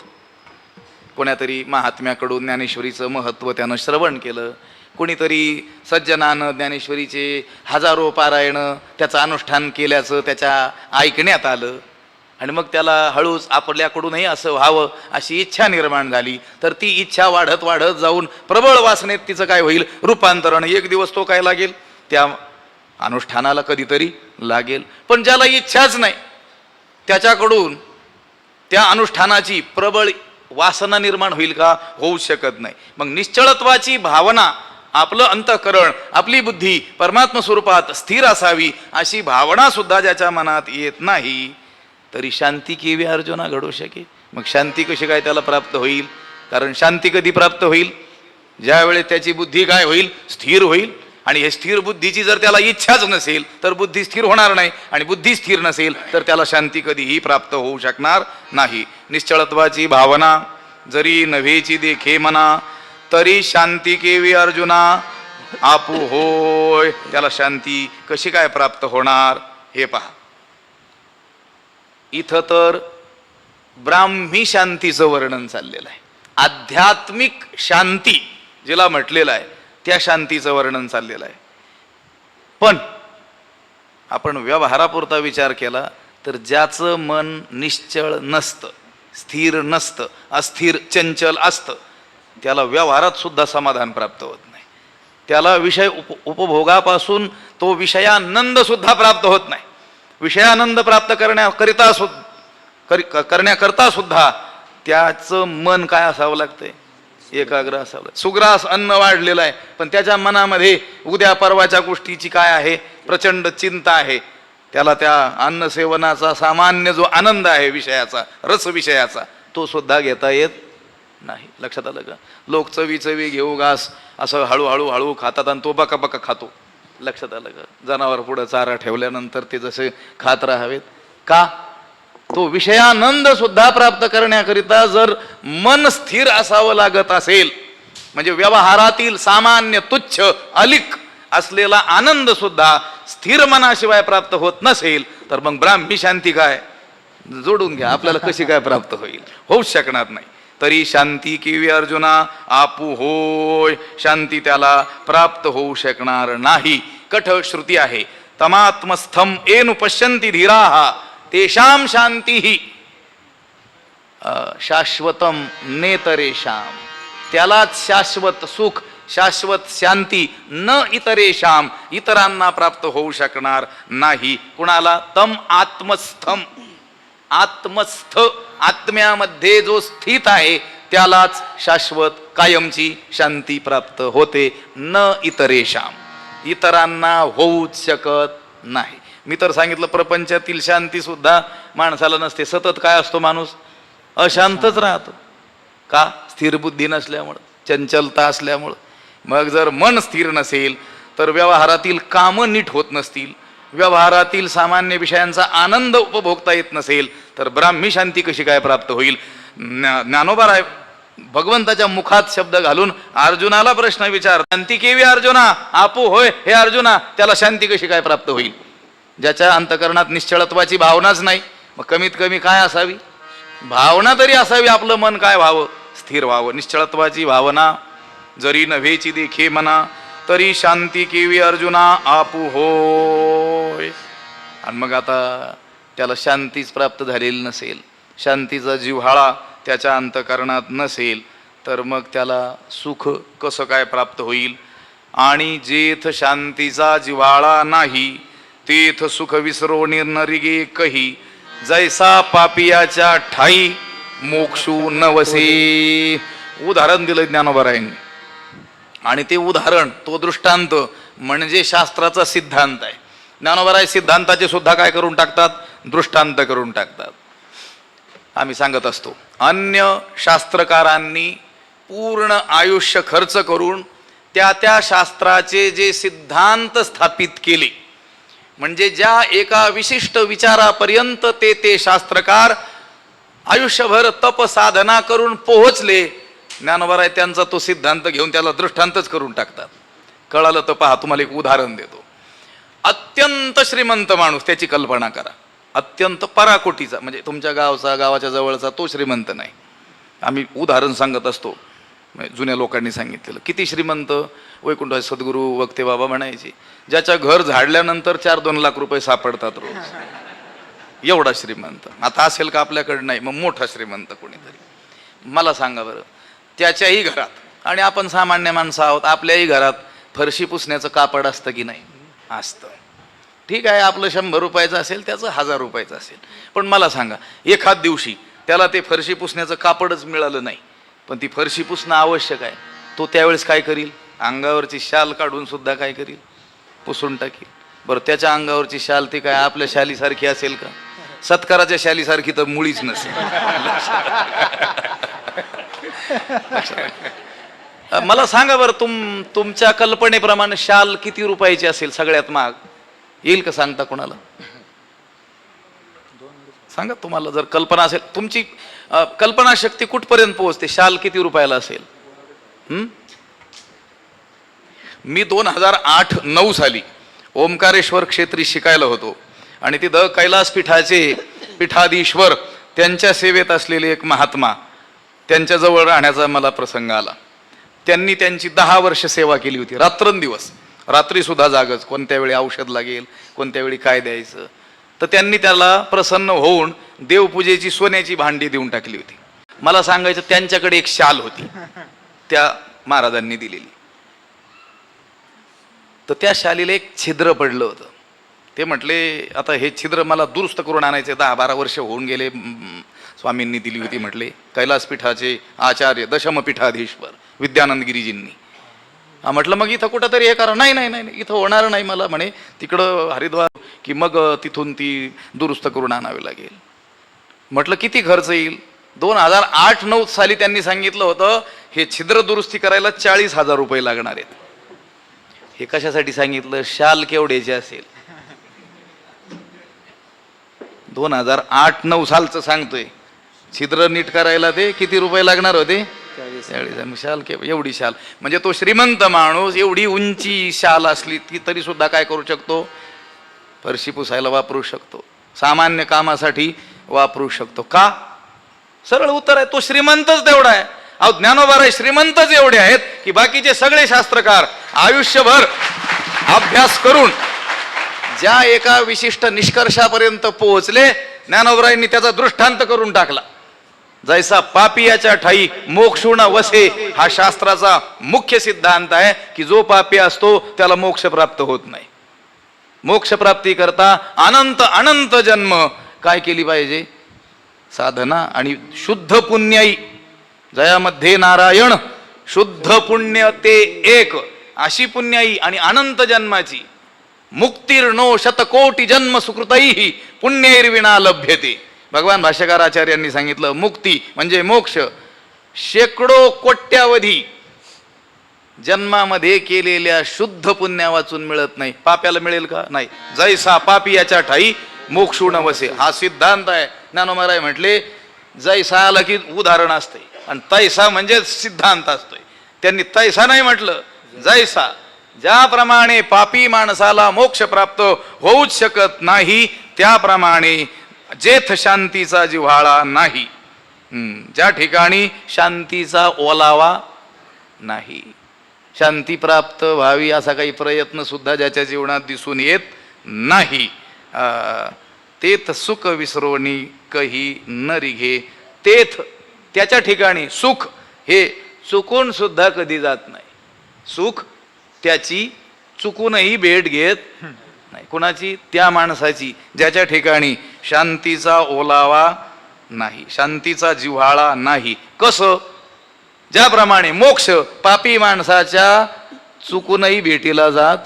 कोणातरी महात्म्याकडून ज्ञानेश्वरीचं महत्त्व त्यानं श्रवण केलं, कोणीतरी सज्जनानं ज्ञानेश्वरीचे हजारो पारायण त्याचं अनुष्ठान केल्याचं त्याच्या ऐकण्यात आलं, आणि मग त्याला हळूच आपल्याकडूनही असं व्हावं अशी इच्छा निर्माण झाली, तर ती इच्छा वाढत वाढत जाऊन प्रबळ वासनेत तिचं काय होईल? रूपांतरण. एक दिवस तो काय लागेल? त्या अनुष्ठानाला कधीतरी लागेल. पण ज्याला इच्छाच नाही, त्याच्याकडून त्या अनुष्ठानाची प्रबळ वासना निर्माण होईल का? होऊ शकत नाही. मग निश्चळत्वाची भावना, आपलं अंतःकरण, आपली बुद्धी परमात्म स्वरूपात स्थिर असावी अशी भावना सुद्धा ज्याच्या मनात येत नाही, तरी शांती केवी अर्जुना घडू शके. मग शांती कशी काय त्याला प्राप्त होईल? कारण शांती कधी प्राप्त होईल? ज्यावेळेस त्याची बुद्धी काय होईल? स्थिर होईल. आणि हे स्थिर बुद्धीची जर त्याला इच्छाच नसेल तर बुद्धी स्थिर होणार नाही, आणि बुद्धी स्थिर नसेल तर त्याला शांती कधीही प्राप्त होऊ शकणार नाही. निश्चळत्वाची भावना जरी नव्हेची देखे मना, तरी शांती केवी अर्जुना आपू होय. त्याला शांती कशी काय प्राप्त होणार हे पहा. इथं तर ब्राह्मी शांतीचं वर्णन चाललेलं आहे. आध्यात्मिक शांती जिला म्हटलेलं आहे त्या शांतीचं वर्णन चाललेलं आहे. पण आपण व्यवहारापुरता विचार केला तर ज्याचं मन निश्चळ नसतं, स्थिर नसतं, अस्थिर चंचल असतं, त्याला व्यवहारात सुद्धा समाधान प्राप्त होत नाही. त्याला विषय उपभोगापासून तो विषयानंद सुद्धा प्राप्त होत नाही. विषयानंद प्राप्त करण्याकरता सुद्धा त्याचं मन काय असावं लागतंय? एकाग्र असावं. सुग्रास अन्न वाढलेलं आहे, पण त्याच्या मनामध्ये उद्या परवाच्या गोष्टीची काय आहे? प्रचंड चिंता आहे. त्याला त्या अन्न सेवनाचा सामान्य जो आनंद आहे विषयाचा, रस विषयाचा, तो सुद्धा घेता येत नाही. लक्षात आलं का? लोक चवी चवी घेऊ घास असं हळूहळू हळू खातात आणि तो बका बका खातो. लक्षात आलं का? जनावर पुढं चारा ठेवल्यानंतर ते जसे खात राहावेत का? तो विषयानंद सुद्धा प्राप्त करण्याकरिता जर मन स्थिर असावं लागत असेल, म्हणजे व्यवहारातील सामान्य तुच्छ अलिक असलेला आनंद सुद्धा स्थिर मनाशिवाय प्राप्त होत नसेल, तर मग ब्राह्मी शांती काय? जोडून घ्या, आपल्याला कशी काय प्राप्त होईल? होऊच शकणार नाही. तरी शांती केवी अर्जुना आपू होय. शांती त्याला प्राप्त होऊ शकणार नाही. कठ श्रुती आहे, तमात्मस्थम एनु पश्यन्ति धीराः तेषां शांती शाश्वतम नेतरेशाम. त्यालाच शाश्वत सुख, शाश्वत शांती न इतरेशाम, इतरांना प्राप्त होऊ शकणार नाही. कुणाला? तम आत्मस्थम, आत्मस्थ आत्म्यामध्ये जो स्थित आहे त्यालाच शाश्वत कायमची शांती प्राप्त होते. न इतरेशाम, इतरांना होऊच शकत नाही. मी तर सांगितलं प्रपंचातील शांती सुद्धा माणसाला नसते. सतत काय असतो? माणूस अशांतच राहतो. का? स्थिर बुद्धी नसल्यामुळं, चंचलता असल्यामुळं. मग जर मन स्थिर नसेल तर व्यवहारातील कामं नीट होत नसतील, व्यवहारातील सामान्य विषयांचा आनंद उपभोगता येत नसेल, तर ब्राह्मी शांती कशी काय प्राप्त होईल? ज्ञानोबा राय भगवंताच्या मुखात शब्द घालून अर्जुनाला प्रश्न विचार, शांती केवी अर्जुना आपू होय. हे अर्जुना, त्याला शांती कशी काय प्राप्त होईल? ज्याच्या अंतकरणात निश्चळत्वाची भावनाच नाही. मग कमीत कमी काय असावी? भावना तरी असावी. आपलं मन काय व्हावं? स्थिर व्हावं. निश्चळत्वाची भावना जरी नव्हेची देखे मना, तरी शांती केवी अर्जुना आपू होय. आणि मग आता त्याला शांतीच प्राप्त झालेली नसेल, शांतीचा जिव्हाळा त्याच्या अंतकरणात नसेल, तर मग त्याला सुख कसं काय प्राप्त होईल? आणि जेथ शांतीचा जिव्हाळा नाही तीथ सुख विसरोणी नरिगे कही, जैसा पापियाच्या ठाई मोक्षू नवसे. उदाहरण दिलं ज्ञानोबारायांनी, आणि ते उदाहरण, तो दृष्टांत म्हणजे शास्त्राचा सिद्धांत आहे. ज्ञानोबाराय सिद्धांताचे सुद्धा काय करून टाकतात, दृष्टांत करून टाकतात. आम्ही सांगत असतो, अन्य शास्त्रकारांनी पूर्ण आयुष्य खर्च करून त्या त्या शास्त्राचे जे सिद्धांत स्थापित केले, म्हणजे ज्या एका विशिष्ट विचारापर्यंत ते शास्त्रकार आयुष्यभर तप साधना करून पोहोचले, ज्ञानोबाराय त्यांचा तो सिद्धांत घेऊन त्याला दृष्टांतच करून टाकतात. कळालं तर पहा, तुम्हाला एक उदाहरण देतो. अत्यंत श्रीमंत माणूस, त्याची कल्पना करा, अत्यंत पराकोटीचा, म्हणजे तुमच्या गावाच्या जवळचा तो श्रीमंत नाही. आम्ही उदाहरण सांगत असतो, जुन्या लोकांनी सांगितलेलं. किती श्रीमंत, वैकुंठ सद्गुरू वक्ते बाबा म्हणायचे, ज्याच्या घर झाडल्यानंतर 4-2 लाख रुपये सापडतात रोज, एवढा श्रीमंत. आता असेल का आपल्याकडे, नाही, मग मोठा श्रीमंत कोणीतरी. मला सांगा बरं, त्याच्याही घरात, आणि आपण सामान्य माणसं आहोत, आपल्याही घरात फरशी पुसण्याचं कापड असतं की नाही? असतं. ठीक आहे, आपलं 100 रुपयाचं असेल, त्याचं 1000 रुपयाचं असेल. पण मला सांगा, एखाद दिवशी त्याला ते फरशी पुसण्याचं कापडच मिळालं नाही, पण ती फरशी पुसणं आवश्यक आहे, तो त्यावेळेस काय करील? अंगावरची शाल काढून सुद्धा काय करील? पुसून टाकील. बरं, त्याच्या अंगावरची शाल ती काय आपल्या शालीसारखी असेल का? सत्काराच्या शालीसारखी तर मुळीच नसेल. मला सांगा बरं, तुमच्या कल्पनेप्रमाणे शाल किती रुपयाची असेल सगळ्यात महाग? येईल का सांगता कोणाला? सांगा, तुम्हाला जर कल्पना असेल, तुमची कल्पना शक्ती कुठपर्यंत पोहोचते? शाल किती रुपयाला असेल? मी 2008-9 साली ओंकारेश्वर क्षेत्री शिकायला होतो, आणि तिथं कैलास पीठाचे पीठाधीश्वर, त्यांच्या सेवेत असलेले एक महात्मा, त्यांच्याजवळ राहण्याचा मला प्रसंग आला. त्यांनी त्यांची 10 वर्ष सेवा केली होती, रात्रंदिवस, रात्री सुद्धा जागच, कोणत्या वेळी औषध लागेल, कोणत्या वेळी काय द्यायचं. तर त्यांनी त्याला प्रसन्न होऊन देवपूजेची सोन्याची भांडी देऊन टाकली होती. मला सांगायचं, त्यांच्याकडे एक शाल होती, त्या महाराजांनी दिलेली. तर त्या शालीला एक छिद्र पडलं होतं. ते म्हटले, आता हे छिद्र मला दुरुस्त करून आणायचे, 10-12 वर्ष होऊन गेले, स्वामींनी दिली होती म्हटले, कैलासपीठाचे आचार्य दशमपीठाधीश्वर विद्यानंद गिरीजींनी. म्हटलं मग इथं कुठं तरी हे करा. नाही नाही नाही, इथं होणार नाही मला म्हणे, तिकडं हरिद्वार की मग तिथून ती दुरुस्त करून आणावी लागेल. म्हटलं किती खर्च येईल? 2008-9 साली त्यांनी सांगितलं होतं, हे छिद्र दुरुस्ती करायला 40,000 रुपये लागणार आहेत. हे कशासाठी सांगितलं? शाल केवढ्याची असेल? 2008-9 सालचं सांगतोय. छिद्र नीट करायला ते किती रुपये लागणार होते? 40,000. शाल एवढी शाल, म्हणजे तो श्रीमंत माणूस एवढी उंची शाल असली ती तरी सुद्धा काय करू शकतो? फरशी पुसायला वापरू शकतो, सामान्य कामासाठी वापरू शकतो. का? सरळ उत्तर आहे, तो श्रीमंतच तेवढा आहे. अहो, ज्ञानोबाराय श्रीमंतच एवढे आहेत की बाकीचे सगळे शास्त्रकार आयुष्यभर अभ्यास करून ज्या एका विशिष्ट निष्कर्षापर्यंत पोहोचले, ज्ञानोबारायांनी त्याचा दृष्टांत करून टाकला. जैसा पापियाच्या ठाई मोक्षुण वसे, हा शास्त्राचा मुख्य सिद्धांत आहे की जो पापी असतो त्याला मोक्ष प्राप्त होत नाही. मोक्ष प्राप्ती करता अनंत अनंत जन्म काय केली पाहिजे? साधना आणि शुद्ध पुण्याई. जयामध्ये नारायण शुद्ध पुण्य ते एक, अशी पुण्याई आणि अनंत जन्माची. मुक्तिर्नो शतकोटी जन्म सुकृतैहि पुण्यैर्विना लभ्यते. भगवान भाष्यकार आचार्यांनी सांगितलं, मुक्ती म्हणजे मोक्ष शेकडो कोट्यावधी जन्मामध्ये केलेल्या शुद्ध पुण्या वाचून मिळत नाही. पाप्याला मिळेल का? नाही. जैसा पापी याच्या ठाई मोक्षुण वसे, हा सिद्धांत आहे. ज्ञानोबाराय म्हटले, जैसा आला की उदाहरण असते आणि तैसा म्हणजे सिद्धांत असतोय. त्यांनी तैसा नाही म्हटलं, जैसा. ज्याप्रमाणे पापी माणसाला मोक्ष प्राप्त होऊच शकत नाही, त्याप्रमाणे जेथ शांतीचा जिव्हाळा नाही, ज्या ठिकाणी शांतीचा ओलावा नाही, शांती प्राप्त व्हावी असा काही प्रयत्न सुद्धा ज्याच्या जीवनात दिसून येत नाही, तेथ सुख विसरोणी कही न रिघे. तेथ, त्याच्या ठिकाणी सुख हे चुकून सुद्धा कधी जात नाही. सुख त्याची चुकूनही भेट घेत नाही. कुणाची? त्या माणसाची ज्याच्या ठिकाणी शांतीचा ओलावा नाही, शांतीचा जिव्हाळा नाही. कसं? ज्याप्रमाणे मोक्ष पापी माणसाच्या चुकूनही भेटीला जात,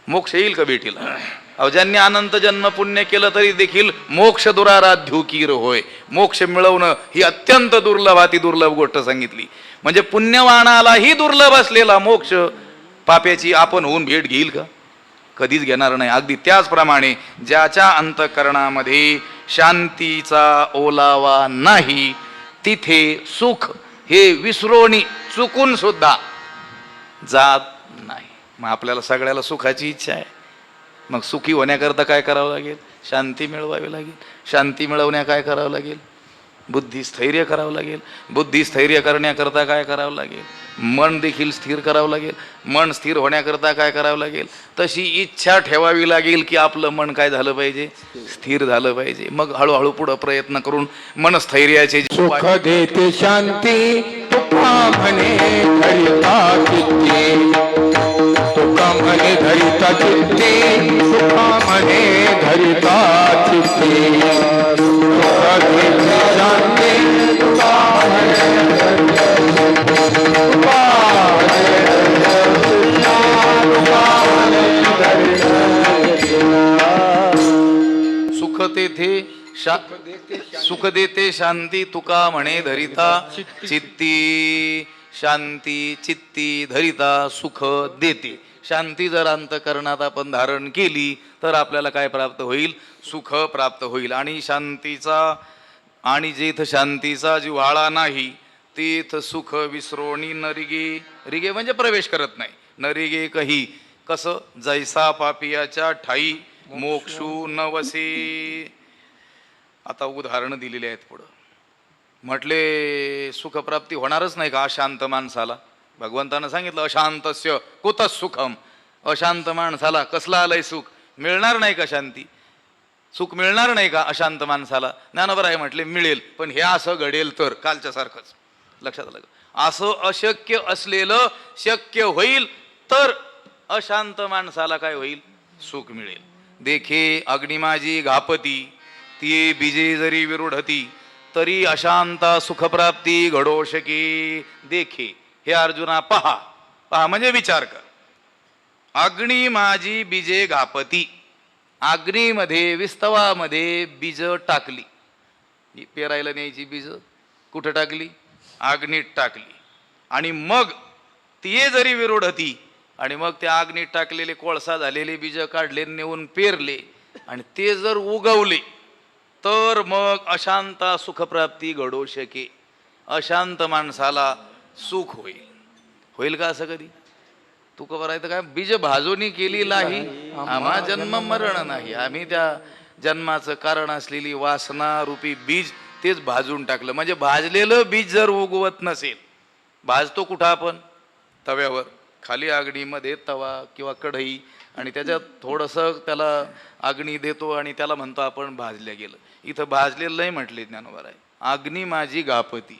मोक्ष येईल का भेटीला? अहो, ज्यांनी अनंत जन्म पुण्य केलं तरी देखील मोक्ष दुराराध्यो कीर होय. मोक्ष मिळवणं ही अत्यंत दुर्लभाती दुर्लभ गोष्ट सांगितली. म्हणजे पुण्यवानालाही दुर्लभ असलेला मोक्ष पाप्याची आपण होऊन भेट घेईल का? कधीच घेणार नाही. अगदी त्याचप्रमाणे ज्याच्या अंतःकरणामध्ये शांतीचा ओलावा नाही तिथे सुख हे विसरोणी चुकून सुद्धा जात नाही. मग आपल्याला सगळ्याला सुखाची इच्छा आहे. मग सुखी होण्याकरता काय करावं लागेल? शांती मिळवावी लागेल. शांती मिळवण्या काय करावं लागेल? बुद्धिस्थैर्य करावं लागेल. बुद्धिस्थैर्य करण्याकरता काय करावं लागेल? मन देखील स्थिर करावं लागेल. मन स्थिर होण्याकरता काय करावं लागेल? तशी इच्छा ठेवावी लागेल की आपलं मन काय झालं पाहिजे? स्थिर झालं पाहिजे. मग हळूहळू पुढं प्रयत्न करून मनस्थैर्याचे सुख देते शांती तुका म्हणे धरिता चित्ती, तुका म्हणे धरिता चित्ती, तुका म्हणे धरिता चित्ती. सुख देते शांती तुका म्हणे सुख तेथे सुख देते शांती तुका म्हणे धरिता चित्ती. शांती चित्ती धरिता सुख देते. शांती जर अंतःकरणात आपण धारण केली तर आपल्याला काय प्राप्त होईल? सुख प्राप्त होईल. आणि शांतीचा आणि जेथ शांतीचा जिव्हाळा नाही तीथ सुख विसरोणी नरिगे. रिगे म्हणजे प्रवेश करत नाही. नरिगे कही. कसं? जैसा पापियाच्या ठाई मोक्षू नवसे. आता उदाहरणं दिलेली आहेत पुढं. म्हटले सुखप्राप्ती होणारच नाही का अशांत माणसाला? भगवंतानं सांगितलं अशांतस्य कुतः सुखम. अशांत माणसाला कसलं आलंय सुख? मिळणार नाही का शांती? सुख मिळणार नाही का अशांत माणसाला? ज्ञानोबा आहे म्हटले मिळेल, पण हे असं घडेल तर. कालच्या सारखंच लक्षात आलं. असं अशक्य असलेलं शक्य होईल तर अशांत माणसाला काय होईल? सुख मिळेल. देखे अग्निमाजी घापती ती बीजे जरी विरुढती तरी अशांता सुखप्राप्ती घडो शके. देखे हे अर्जुना पहा. पहा म्हणजे विचार कर. अग्नी माझी बीजे घापती. अग्नीमध्ये विस्तवामध्ये बीज टाकली. पेरायला न्यायची बीज कुठं टाकली? अग्नीत टाकली. आणि मग ती जरी विरुढती आणि मग त्या अग्नीत टाकलेले कोळसा झालेले बीज काढले नेऊन पेरले आणि ते जर उगवले तर मग अशांता सुखप्राप्ती घडो शके. अशांत माणसाला सुख होईल. होईल का असं कधी? तू का बरायचं काय? बीज भाजूनी केली नाही आम्हा जन्म मरण नाही. आम्ही त्या जन्माचं कारण असलेली वासना रूपी बीज तेच भाजून टाकलं. म्हणजे भाजलेलं बीज जर उगवत नसेल, भाजतो कुठं आपण? तव्यावर. खाली अग्नीमध्ये तवा किंवा कढई आणि त्याच्यात थोडंसं त्याला अग्नी देतो आणि त्याला म्हणतो आपण भाजल्या गेलं. इथं भाजलेलं नाही म्हटले ज्ञानोबा आहे. अग्नी माझी घापती.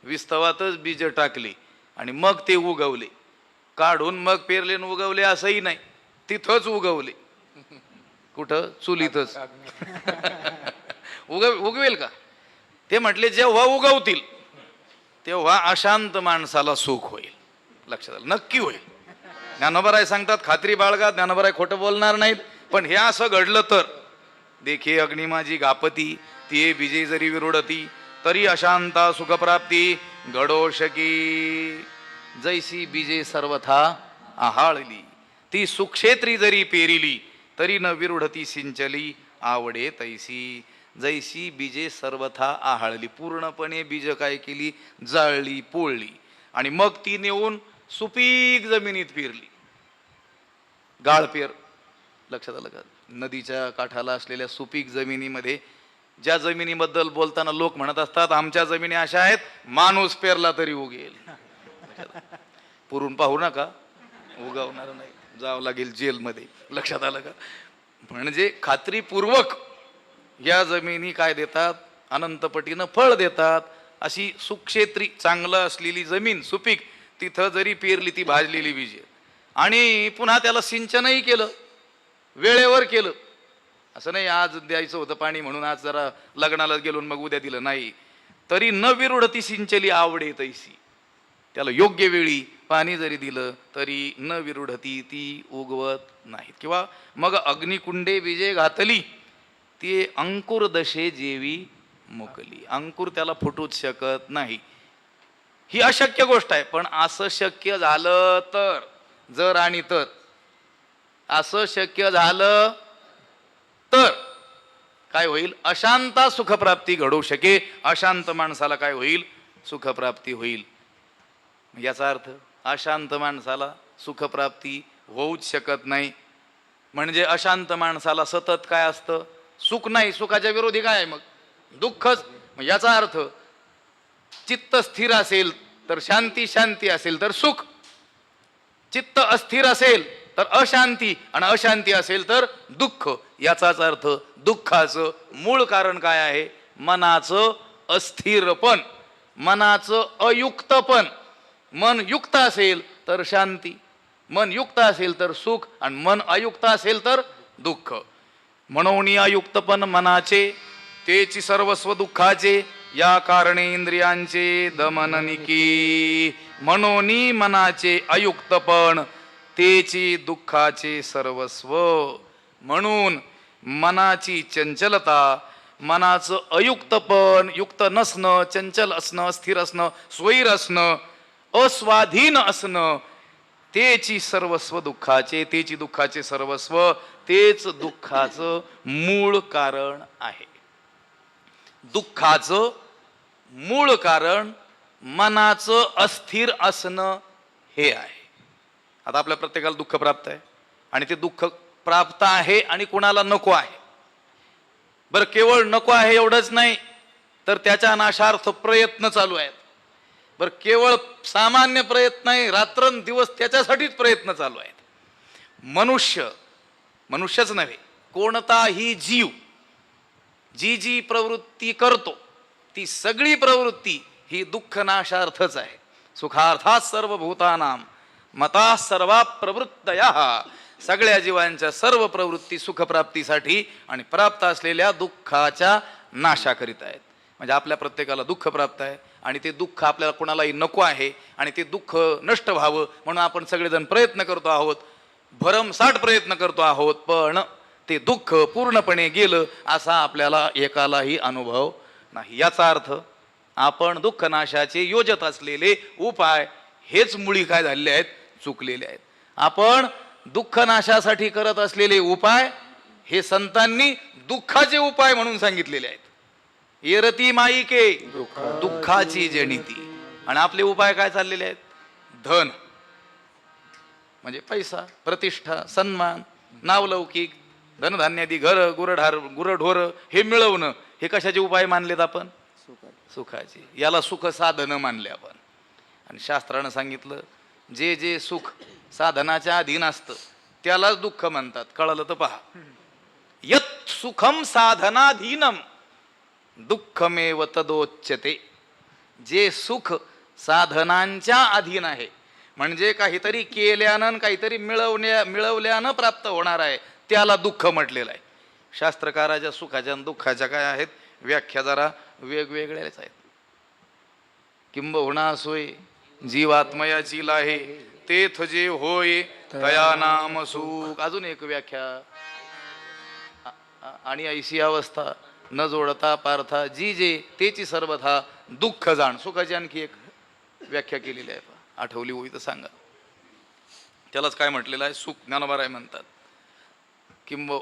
विस्तवातच बीज टाकले आणि मग ते उगवले. काढून मग पेरले न उगवले असंही नाही, तिथंच उगवले. कुठं? चुलीतच. उगवेल का? ते म्हटले जेव्हा उगवतील तेव्हा अशांत माणसाला सुख होईल. लक्षात आलं? नक्की होईल. ज्ञानोबराय सांगतात खात्री बाळगा. ज्ञानोबराय खोटं बोलणार नाहीत. पण हे असं घडलं तर देखे अग्निमाजी घापती ती बीजे जरी विरुढती तरी अशांता सुखप्राप्ती घडो शकी. जैसी बीजे सर्वथा आहाळली ती सुक्षेत्री जरी पेरिली तरी न विरुढती सिंचली आवडे तैसी. जैसी बीजे सर्वथा आहाळली. पूर्णपणे बीज काय केली? जाळली, पोळली आणि मग ती नेऊन सुपीक जमिनीत पेरली. गाळ पेर. लक्षात आलं का? नदीच्या काठाला असलेल्या सुपीक जमिनीमध्ये, ज्या जमिनीबद्दल बोलताना लोक म्हणत असतात आमच्या जमिनी अशा आहेत माणूस पेरला तरी उगेल. पुरून पाहू नका, उगवणार नाही, जावं लागेल जेलमध्ये. लक्षात आलं का? म्हणजे खात्रीपूर्वक या जमिनी काय देतात? अनंतपटीनं फळ देतात. अशी सुक्षेत्री चांगलं असलेली जमीन सुपीक, तिथं जरी पेरली ती भाजलेली बीज आणि पुन्हा त्याला सिंचनही केलं वेळेवर केलं. असं नाही आज द्यायचं होतं पाणी म्हणून आज जरा लग्नाला गेलो मग उद्या दिलं नाही. तरी न विरुढती सिंचली आवडे तैसी, त्याला योग्य वेळी पाणी जरी दिलं तरी न विरुढती, ती उगवत नाहीत. किंवा मग अग्निकुंडे विजे घातली, ते अंकुर दशे जेवी मुकली, अंकुर त्याला फुटूच शकत नाही. ही अशक्य गोष्ट आहे. पण असं शक्य झालं तर, जर आणि तर, असं शक्य झालं तर काय होईल? अशांता सुखप्राप्ती घडू शके. अशांत माणसाला काय होईल? सुखप्राप्ती होईल. याचा अर्थ अशांत माणसाला सुखप्राप्ती होऊच शकत नाही. म्हणजे अशांत माणसाला सतत काय असतं? सुख नाही. सुखाच्या विरोधी काय आहे मग? दुःखच. मग याचा अर्थ चित्त स्थिर असेल तर शांती, शांती असेल तर सुख, चित्त अस्थिर असेल तर अशांती, आणि अशांती असेल तर दुःख. याचाच अर्थ दुःखाचं मूळ कारण काय आहे? मनाचं अस्थिरपण, मनाचं अयुक्तपण. मन युक्त असेल तर शांती, मन युक्त असेल तर सुख, आणि मन अयुक्त असेल तर दुःख. म्हणून अयुक्तपण मनाचे, तेची सर्वस्व दुःखाचे. या कारणे इंद्रियांचे दमन निकी. म्हणून मनाचे अयुक्तपण, तेची दुःखाचे सर्वस्व. म्हणून मनाची चंचलता, मनाचं अयुक्तपण, युक्त नसणं, चंचल असणं, अस्थिर असणं, स्वैर असणं, अस्वाधीन असणं, तेची सर्वस्व दुःखाचे, तेची दुःखाचे सर्वस्व, तेच दुःखाचं मूळ कारण आहे. दुःखाचं मूळ कारण मनाचं अस्थिर असणं हे आहे. आता आपल्या प्रत्येकाला दुःख प्राप्त आहे, आणि ते दुःख प्राप्त आहे आणि कुणाला नको आहे. बरं, केवळ नको आहे एवढंच नाही, तर त्याच्या नाशार्थ प्रयत्न चालू आहेत. बरं, केवळ सामान्य प्रयत्न नाही, रात्रंदिवस त्याच्यासाठीच प्रयत्न चालू आहेत. मनुष्यच नव्हे, कोणताही जीव जी जी प्रवृत्ती करतो ती सगळी प्रवृत्ती ही दुःख नाशार्थच आहे. सुखार्थात सर्वभूतानां मता सर्वा प्रवृत्तया. सगळ्या जीवांच्या सर्व प्रवृत्ती सुखप्राप्तीसाठी आणि प्राप्त असलेल्या दुःखाच्या नाशाकरिता आहेत. म्हणजे आपल्या प्रत्येकाला दुःख प्राप्त आहे, आणि ते दुःख आपल्याला कोणालाही नको आहे, आणि ते दुःख नष्ट व्हावं म्हणून आपण सगळेजण प्रयत्न करतो आहोत, भरमसाठ प्रयत्न करतो आहोत. पण ते दुःख पूर्णपणे गेलं असा आपल्याला एकालाही अनुभव नाही. याचा अर्थ आपण दुःख नाशाचे योजत असलेले उपाय हेच मुळी काय झालेले आहेत? चुकलेले आहेत. आपण दुःख नाशासाठी करत असलेले उपाय हे संतांनी दुःखाचे उपाय म्हणून सांगितलेले आहेत. येरती माईके दुःखाची जनिती. आणि आपले उपाय काय चाललेले आहेत? धन म्हणजे पैसा, प्रतिष्ठा, सन्मान, नावलौकिक, धनधान्यादी, घर, गुरढोर हे मिळवणं, हे कशाचे उपाय मानलेत आपण? सुखाचे. याला सुख साधन मानले आपण. आणि शास्त्रानं सांगितलं, जे जे सुख साधनाच्या अधीन असतं त्यालाच दुःख म्हणतात. कळलं तर पहा. यत् सुखम साधनाधीनम दुःखमेव तदोच्यते. जे सुख साधनांच्या अधीन आहे, म्हणजे काहीतरी केल्यानं, काहीतरी मिळवल्यानं प्राप्त होणार आहे, त्याला दुःख म्हटलेलं आहे. शास्त्रकाराच्या सुखाच्या आणि दुःखाच्या काय आहेत? व्याख्या जरा वेगवेगळ्याच आहेत. किंबहुना सोय जीवात्मयाची लाहे, तेथ जे होय तया नाम सुख. अजून एक व्याख्या, आणि ऐशी अवस्था न जोडता पार्था, जी जे तेची सर्वथा दुःख जाण. सुखाची आणखी एक व्याख्या केलेली आहे, आठवली होई तर सांगा. त्यालाच काय म्हटलेलं आहे? सुख. ज्ञानोबा म्हणतात किंब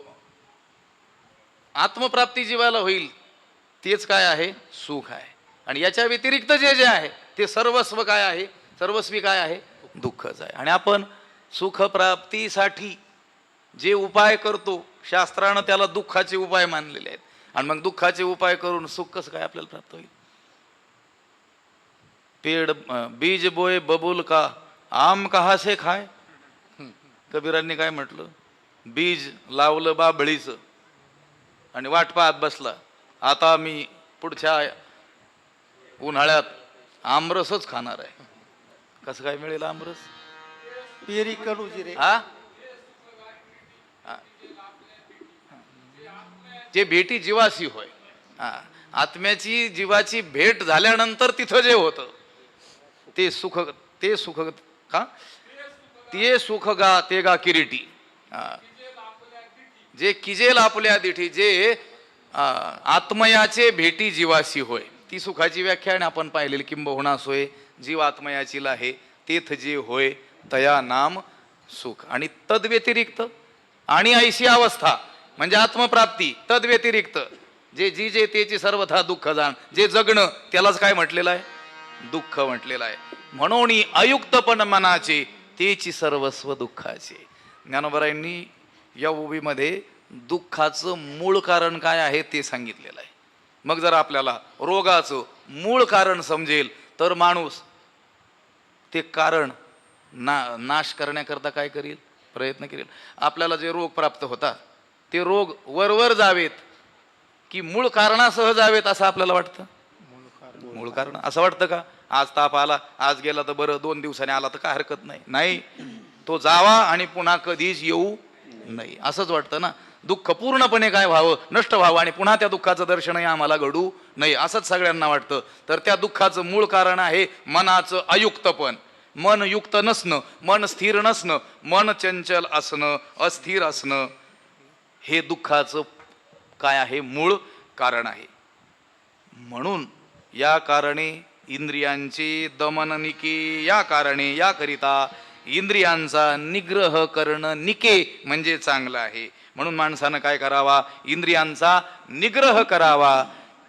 आत्मप्राप्ती जीवाला होईल तेच काय आहे? सुख आहे. आणि याच्या व्यतिरिक्त जे जे आहे ते सर्वस्व काय आहे? सर्वस्वी काय आहे? दुःखच आहे. आणि आपण सुखप्राप्तीसाठी जे उपाय करतो, शास्त्रानं त्याला दुःखाचे उपाय मानलेले आहेत. आणि मग दुःखाचे उपाय करून सुख कसं काय आपल्याला प्राप्त होईल? पेड़ बीज बोय बबूल का, आम कहा से खाय. कबीरांनी काय म्हटलं? बीज लावलं बाभळीचं आणि वाट पाहत बसला, आता मी पुढच्या उन्हाळ्यात आमरसच खाणार आहे. कसं काय मिळेल आमरस? पेरी कडू जिरे. हा, जे भेटी जीवाशी होय. आत्म्याची जीवाची भेट झाल्यानंतर तिथं जे होतं ते सुख का ते सुख गा ते गा किरीटी. जे किजेल आपल्या दिठी, जे आत्मयाचे भेटी जीवाशी होय, ती सुखाची व्याख्या आणि आपण पाहिलेली किंबहुना सोय जीव आत्मयाचीला आहे तेथ जे होय तया नाम सुख. आणि तद्व्यतिरिक्त आणि ऐशी अवस्था म्हणजे आत्मप्राप्ती, तद्व्यतिरिक्त जे जे तेची सर्वथा दुःख जाण, जे जगणं त्यालाच काय म्हटलेलं आहे, दुःख म्हटलेलं आहे. म्हणून अयुक्तपण मनाचे तेची सर्वस्व दुःखाचे. ज्ञानोबरायांनी या उभीमध्ये दुःखाचं मूळ कारण काय आहे ते सांगितलेलं आहे. मग जर आपल्याला रोगाचं मूळ कारण समजेल तर माणूस ते कारण नाश करण्याकरता काय करील, प्रयत्न करेल. आपल्याला जे रोग प्राप्त होतात ते रोग वरवर जावेत की मूळ कारणासह जावेत असं आपल्याला वाटतं. मूळ कारण असं वाटतं का, आज ताप आला, आज गेला तर बरं, 2 दिवसांनी आला तर काय हरकत नाही. नाही, तो जावा आणि पुन्हा कधीच येऊ नाही असंच वाटतं ना. दुःख पूर्णपणे काय व्हावं, नष्ट व्हावं आणि पुन्हा त्या दुःखाचं दर्शनही आम्हाला घडू नाही असंच सगळ्यांना वाटतं. तर त्या दुःखाचं मूळ कारण आहे मनाचं अयुक्तपण, मन युक्त नसणं, मन स्थिर नसणं, मन चंचल असणं, अस्थिर असणं. हे दुःखाचं काय आहे, मूळ कारण आहे. म्हणून या कारणे इंद्रियांचे दमन निके, या कारणे याकरिता इंद्रियांचा निग्रह करणं निके म्हणजे चांगलं आहे. म्हणून माणसानं काय करावा, इंद्रियांचा निग्रह करावा.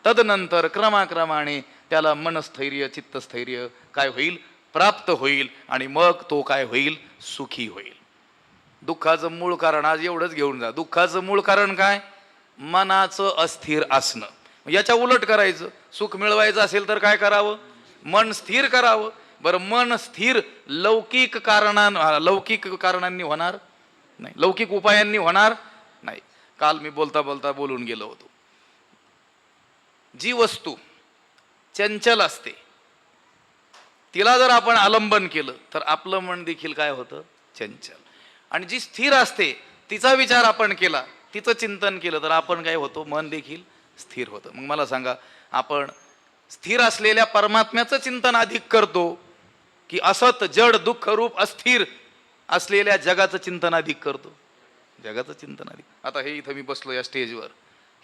तदनंतर क्रमाक्रमाने त्याला मनस्थैर्य चित्तस्थैर्य काय होईल, प्राप्त होईल आणि मग तो काय होईल, सुखी होईल. दुःखाचं मूळ कारण आज एवढंच घेऊन जा. दुःखाचं मूळ कारण काय, मनाचं अस्थिर असणं. याच्या उलट करायचं, सुख मिळवायचं असेल तर काय करावं, मन स्थिर करावं. बरं, मन स्थिर लौकिक कारणांनी होणार नाही, लौकिक उपायांनी होणार नाही. काल मी बोलता बोलता बोलून गेलो होतो, जी वस्तू चंचल असते तिला जर आपण आलंबन केलं तर आपलं मन देखील काय होतं, चंचल. आणि जी स्थिर असते तिचा विचार आपण केला, तिचं चिंतन केलं तर आपण काय होतो, मन देखील स्थिर होतं. मग मला सांगा, आपण स्थिर असलेल्या परमात्म्याचं चिंतन अधिक करतो की असत जड दुःख रूप अस्थिर असलेल्या जगाचं चिंतन अधिक करतो? जगाचं चिंतन अधिक. आता हे इथं मी बसलो या स्टेजवर,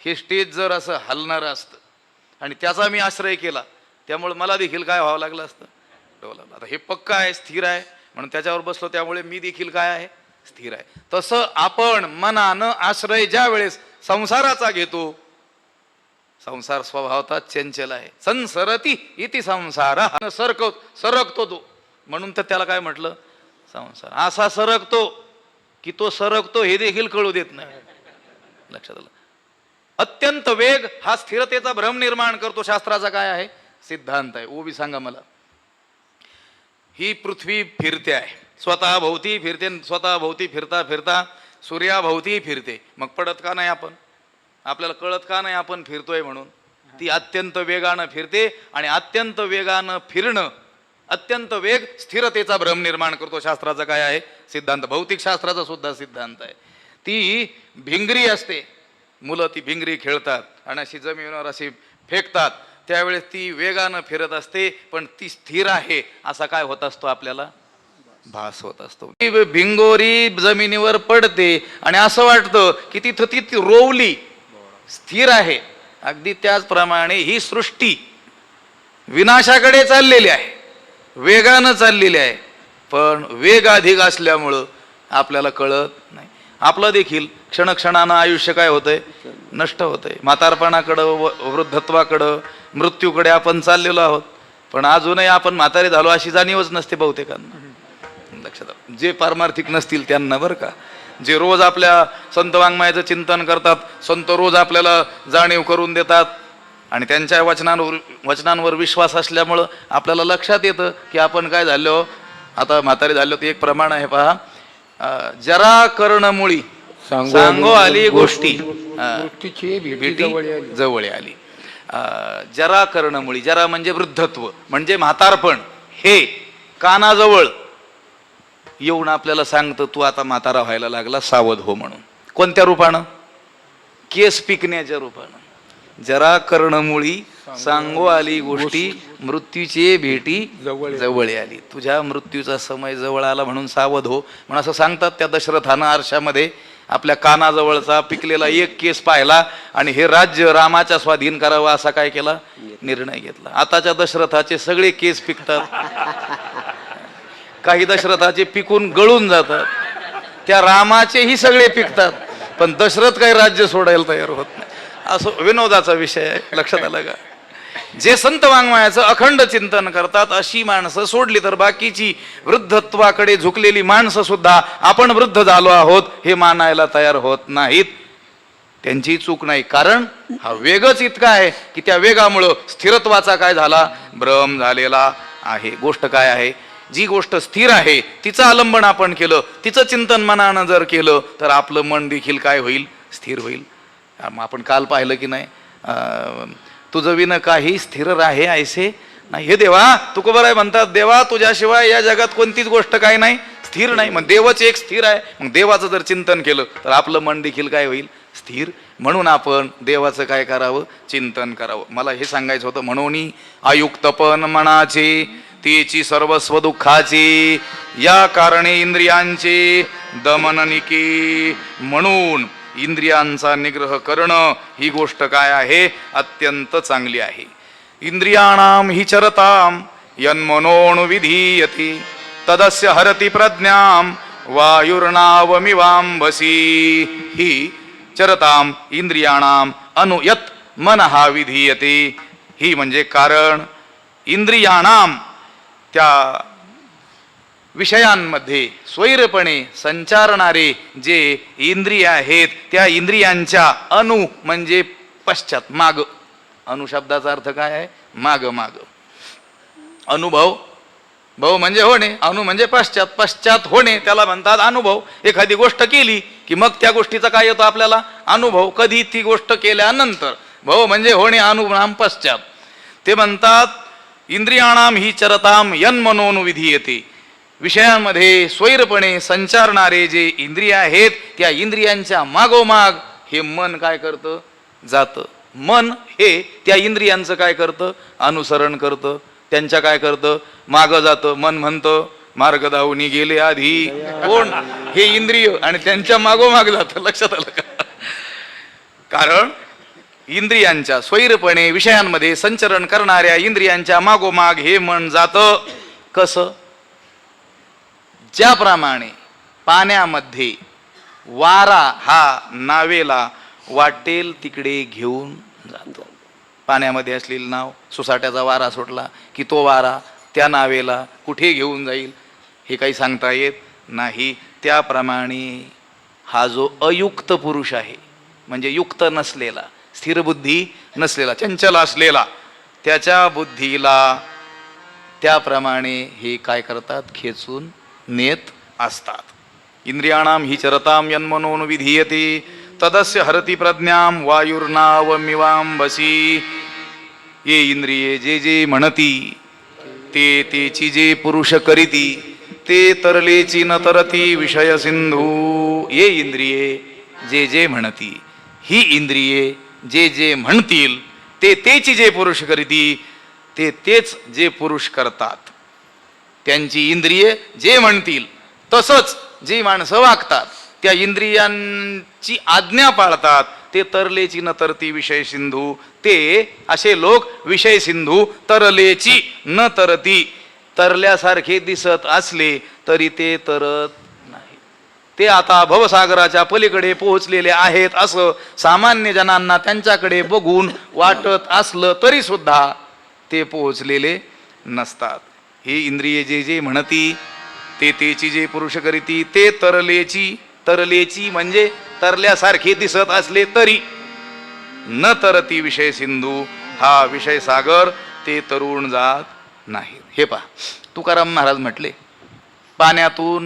हे स्टेज जर असं हलणारं असतं आणि त्याचा मी आश्रय केला त्यामुळे मला देखील काय व्हावं लागलं असतं, डोलावलं. आता हे पक्का आहे, स्थिर आहे म्हणून त्याच्यावर बसलो त्यामुळे मी देखील काय आहे, स्थिर आहे. तसं आपण मनानं आश्रय ज्या वेळेस संसाराचा घेतो, संसार स्वभावता चंचल आहे. संसरती इति संसार, सरकतो तो, म्हणून तर त्याला काय म्हटलं, संसार. असा सरकतो की तो सरकतो हे देखील कळू देत नाही. लक्षात आलं. अत्यंत वेग हा स्थिरतेचा भ्रम निर्माण करतो. शास्त्राचा काय आहे, सिद्धांत आहे. ओबी सांगा मला. ही पृथ्वी फिरते आहे, स्वतः भोवती फिरते, स्वतः भोवती फिरता फिरता सूर्याभोवती फिरते. मग पडत का नाही आपण, आपल्याला कळत का नाही आपण फिरतोय म्हणून. ती अत्यंत वेगानं फिरते आणि अत्यंत वेगानं फिरणं, अत्यंत वेग स्थिरतेचा भ्रम निर्माण करतो. शास्त्राचा काय आहे, सिद्धांत. भौतिक शास्त्राचा सुद्धा सिद्धांत आहे. ती भिंगरी असते, मुलं ती भिंगरी खेळतात आणि अशी जमिनीवर अशी फेकतात, त्यावेळेस ती वेगानं फिरत असते पण ती स्थिर आहे असा काय होत असतो, आपल्याला भास होत असतो. भिंगोरी जमिनीवर पडते आणि असं वाटतं की तिथं ती रोवली, स्थिर आहे. अगदी त्याचप्रमाणे ही सृष्टी विनाशाकडे चाललेली आहे, वेगानं चाललेली आहे, पण वेग अधिक असल्यामुळं आपल्याला कळत नाही. आपलं देखील क्षणक्षणानं आयुष्य काय होतंय, नष्ट होतंय. म्हातारपणाकडं, वृद्धत्वाकडं, मृत्यूकडे आपण चाललेलो आहोत, पण अजूनही आपण म्हातारे झालो अशी जाणीवच नसते बहुतेकांना. लक्षात, जे पारमार्थिक नसतील त्यांना बरं का. जे रोज आपल्या संत वाङ्मयाचं चिंतन करतात, संत रोज आपल्याला जाणीव करून देतात आणि त्यांच्या वचनांवर विश्वास असल्यामुळं आपल्याला लक्षात येतं की आपण काय झालो, आता म्हातारे झालो. ते एक प्रमाण आहे पहा, जरा कर्णमुळी सांगो आली गोष्टी, भेटी जवळ आली. जरा कर्णमुळी, जरा म्हणजे वृद्धत्व म्हणजे म्हातारपण, हे कानाजवळ येऊन आपल्याला सांगतं तू आता म्हातारा व्हायला लागला, सावध हो म्हणून. कोणत्या रूपानं, केस पिकण्याच्या रूपानं. जरा कर्णमुळी सांगो आली गोष्टी, मृत्यूची भेटी जवळ आली. तुझ्या मृत्यूचा समय जवळ आला म्हणून सावध हो म्हणून असं सांगतात. त्या दशरथानं आरशामध्ये आपल्या कानाजवळचा पिकलेला एक केस पाहिला आणि हे राज्य रामाच्या स्वाधीन करावं असा काय केला, निर्णय घेतला. आताच्या दशरथाचे सगळे केस पिकतात, काही दशरथाचे पिकून गळून जातात, त्या रामाचेही सगळे पिकतात, पण दशरथ काही राज्य सोडायला तयार होत नाही. असं विनोदाचा विषय आहे, लक्षात आलं का? जे संत वाङ्मयाचं अखंड चिंतन करतात अशी माणसं सोडली तर बाकीची वृद्धत्वाकडे झुकलेली माणसं सुद्धा आपण वृद्ध झालो आहोत हे मानायला तयार होत नाहीत. त्यांची चूक नाही, कारण हा वेगच इतका आहे की त्या वेगामुळं स्थिरत्वाचा काय झाला, भ्रम झालेला आहे. गोष्ट काय आहे, जी गोष्ट स्थिर आहे तिचं अवलंबन आपण केलं, तिचं चिंतन मनानं जर केलं तर आपलं मन देखील काय होईल, स्थिर होईल. आपण काल पाहिलं की नाही, तुझं विन काही स्थिर राहे ऐसे नाही. हे देवा तुकोबराय म्हणतात, देवा तुझ्याशिवाय या जगात कोणतीच गोष्ट काय नाही, स्थिर नाही. मग देवच एक स्थिर आहे. मग देवाचं जर चिंतन केलं तर आपलं मन देखील काय होईल, स्थिर. म्हणून आपण देवाचं काय करावं, चिंतन करावं. मला हे सांगायचं होतं. म्हणून आयुक्तपण मनाचे तेची सर्वस्व दुःखाचे, या कारणे इंद्रियांचे दमननिके. म्हणून इंद्रियांचा निग्रह करणं ही गोष्ट काय आहे, अत्यंत चांगली आहे. इंद्रियाणाम हि चरताम यन्मनोनु विधीयते तदस्य हरति प्रज्ञाम वायुर्नावमिवांबसी. ही चरताम इंद्रियाणाम अनुयत मनहा विधीयते. ही म्हणजे कारण इंद्रियाणाम त्या विषयांमध्ये स्वैरपणे संचारणारे जे इंद्रिय आहेत त्या इंद्रियांच्या अनु म्हणजे पश्चात, माग. अनु शब्दाचा अर्थ काय आहे, माग माग. अनुभव, भाऊ म्हणजे होणे, अनु म्हणजे पश्चात, पश्चात होणे त्याला म्हणतात अनुभव. एखादी गोष्ट केली की मग त्या गोष्टीचा काय येतो आपल्याला, अनुभव. कधी ती गोष्ट केल्यानंतर. भाऊ म्हणजे होणे, अनुनाम पश्चात. ते म्हणतात इंद्रियाणाम ही चरताम यन्मनोनु विधीयते. विषयांमध्ये स्वैरपणे संचारणारे जे इंद्रिय आहेत त्या इंद्रियांच्या मागोमाग हे मन काय करतं, जातं. मन हे त्या इंद्रियांचं काय करतं, अनुसरण करतं, त्यांच्या काय करतं, मागं जातं. मन म्हणतं मार्ग दावणी गेले आधी कोण, हे इंद्रिय, आणि त्यांच्या मागोमाग जातं. लक्षात आलं का? कारण इंद्रियांच्या स्वैरपणे विषयांमध्ये संचरण करणाऱ्या इंद्रियांच्या मागोमाग हे मन जातं. कसं, ज्याप्रमाणे पाण्यामध्ये वारा हा नावेला वाटेल तिकडे घेऊन जातो. पाण्यामध्ये असलेली नाव, सुसाट्याचा वारा सुटला की तो वारा त्या नावेला कुठे घेऊन जाईल हे काही सांगता येत नाही. त्याप्रमाणे हा जो अयुक्त पुरुष आहे, म्हणजे युक्त नसलेला, स्थिर बुद्धी नसलेला, चंचल असलेला, त्याच्या बुद्धीला त्याप्रमाणे हे काय करतात, खेचून नेत असतात. इंद्रियाणाम हि चरताम यन्मनोनु विधीयते तदस्य हरति प्रज्ञाम वायुर्नावमिवांबसी. ये इंद्रिये जे जे म्हणती ते तेची जे पुरुष करीती ते तरलेची न तरती विषय सिंधू. ये इंद्रिये जे जे म्हणती, ही इंद्रिये जे जे म्हणतील ते तेची जे पुरुष करीती ते तेच जे पुरुष करतात. त्यांची इंद्रिये जे म्हणतील तसंच जी माणसं वागतात, त्या इंद्रियांची आज्ञा पाळतात, ते तरलेची न तरती विषय सिंधू. ते असे लोक विषय सिंधू, तरलेची न तरती, तरल्यासारखे दिसत असले तरी ते तरत नाही. ते आता भवसागराच्या पलीकडे पोहोचलेले आहेत असं सामान्य जनांना त्यांच्याकडे बघून वाटत असलं तरी सुद्धा ते पोहोचलेले नसतात. ही इंद्रिये जे जे म्हणती ते तेची जे पुरुष करीती ते तरलेची, तरलेची म्हणजे तरल्यासारखे दिसत असले तरी, न तरती विषय सिंधू, हा विषय सागर ते तरुण जात नाही. हे पहा, तुकाराम महाराज म्हटले पाण्यातून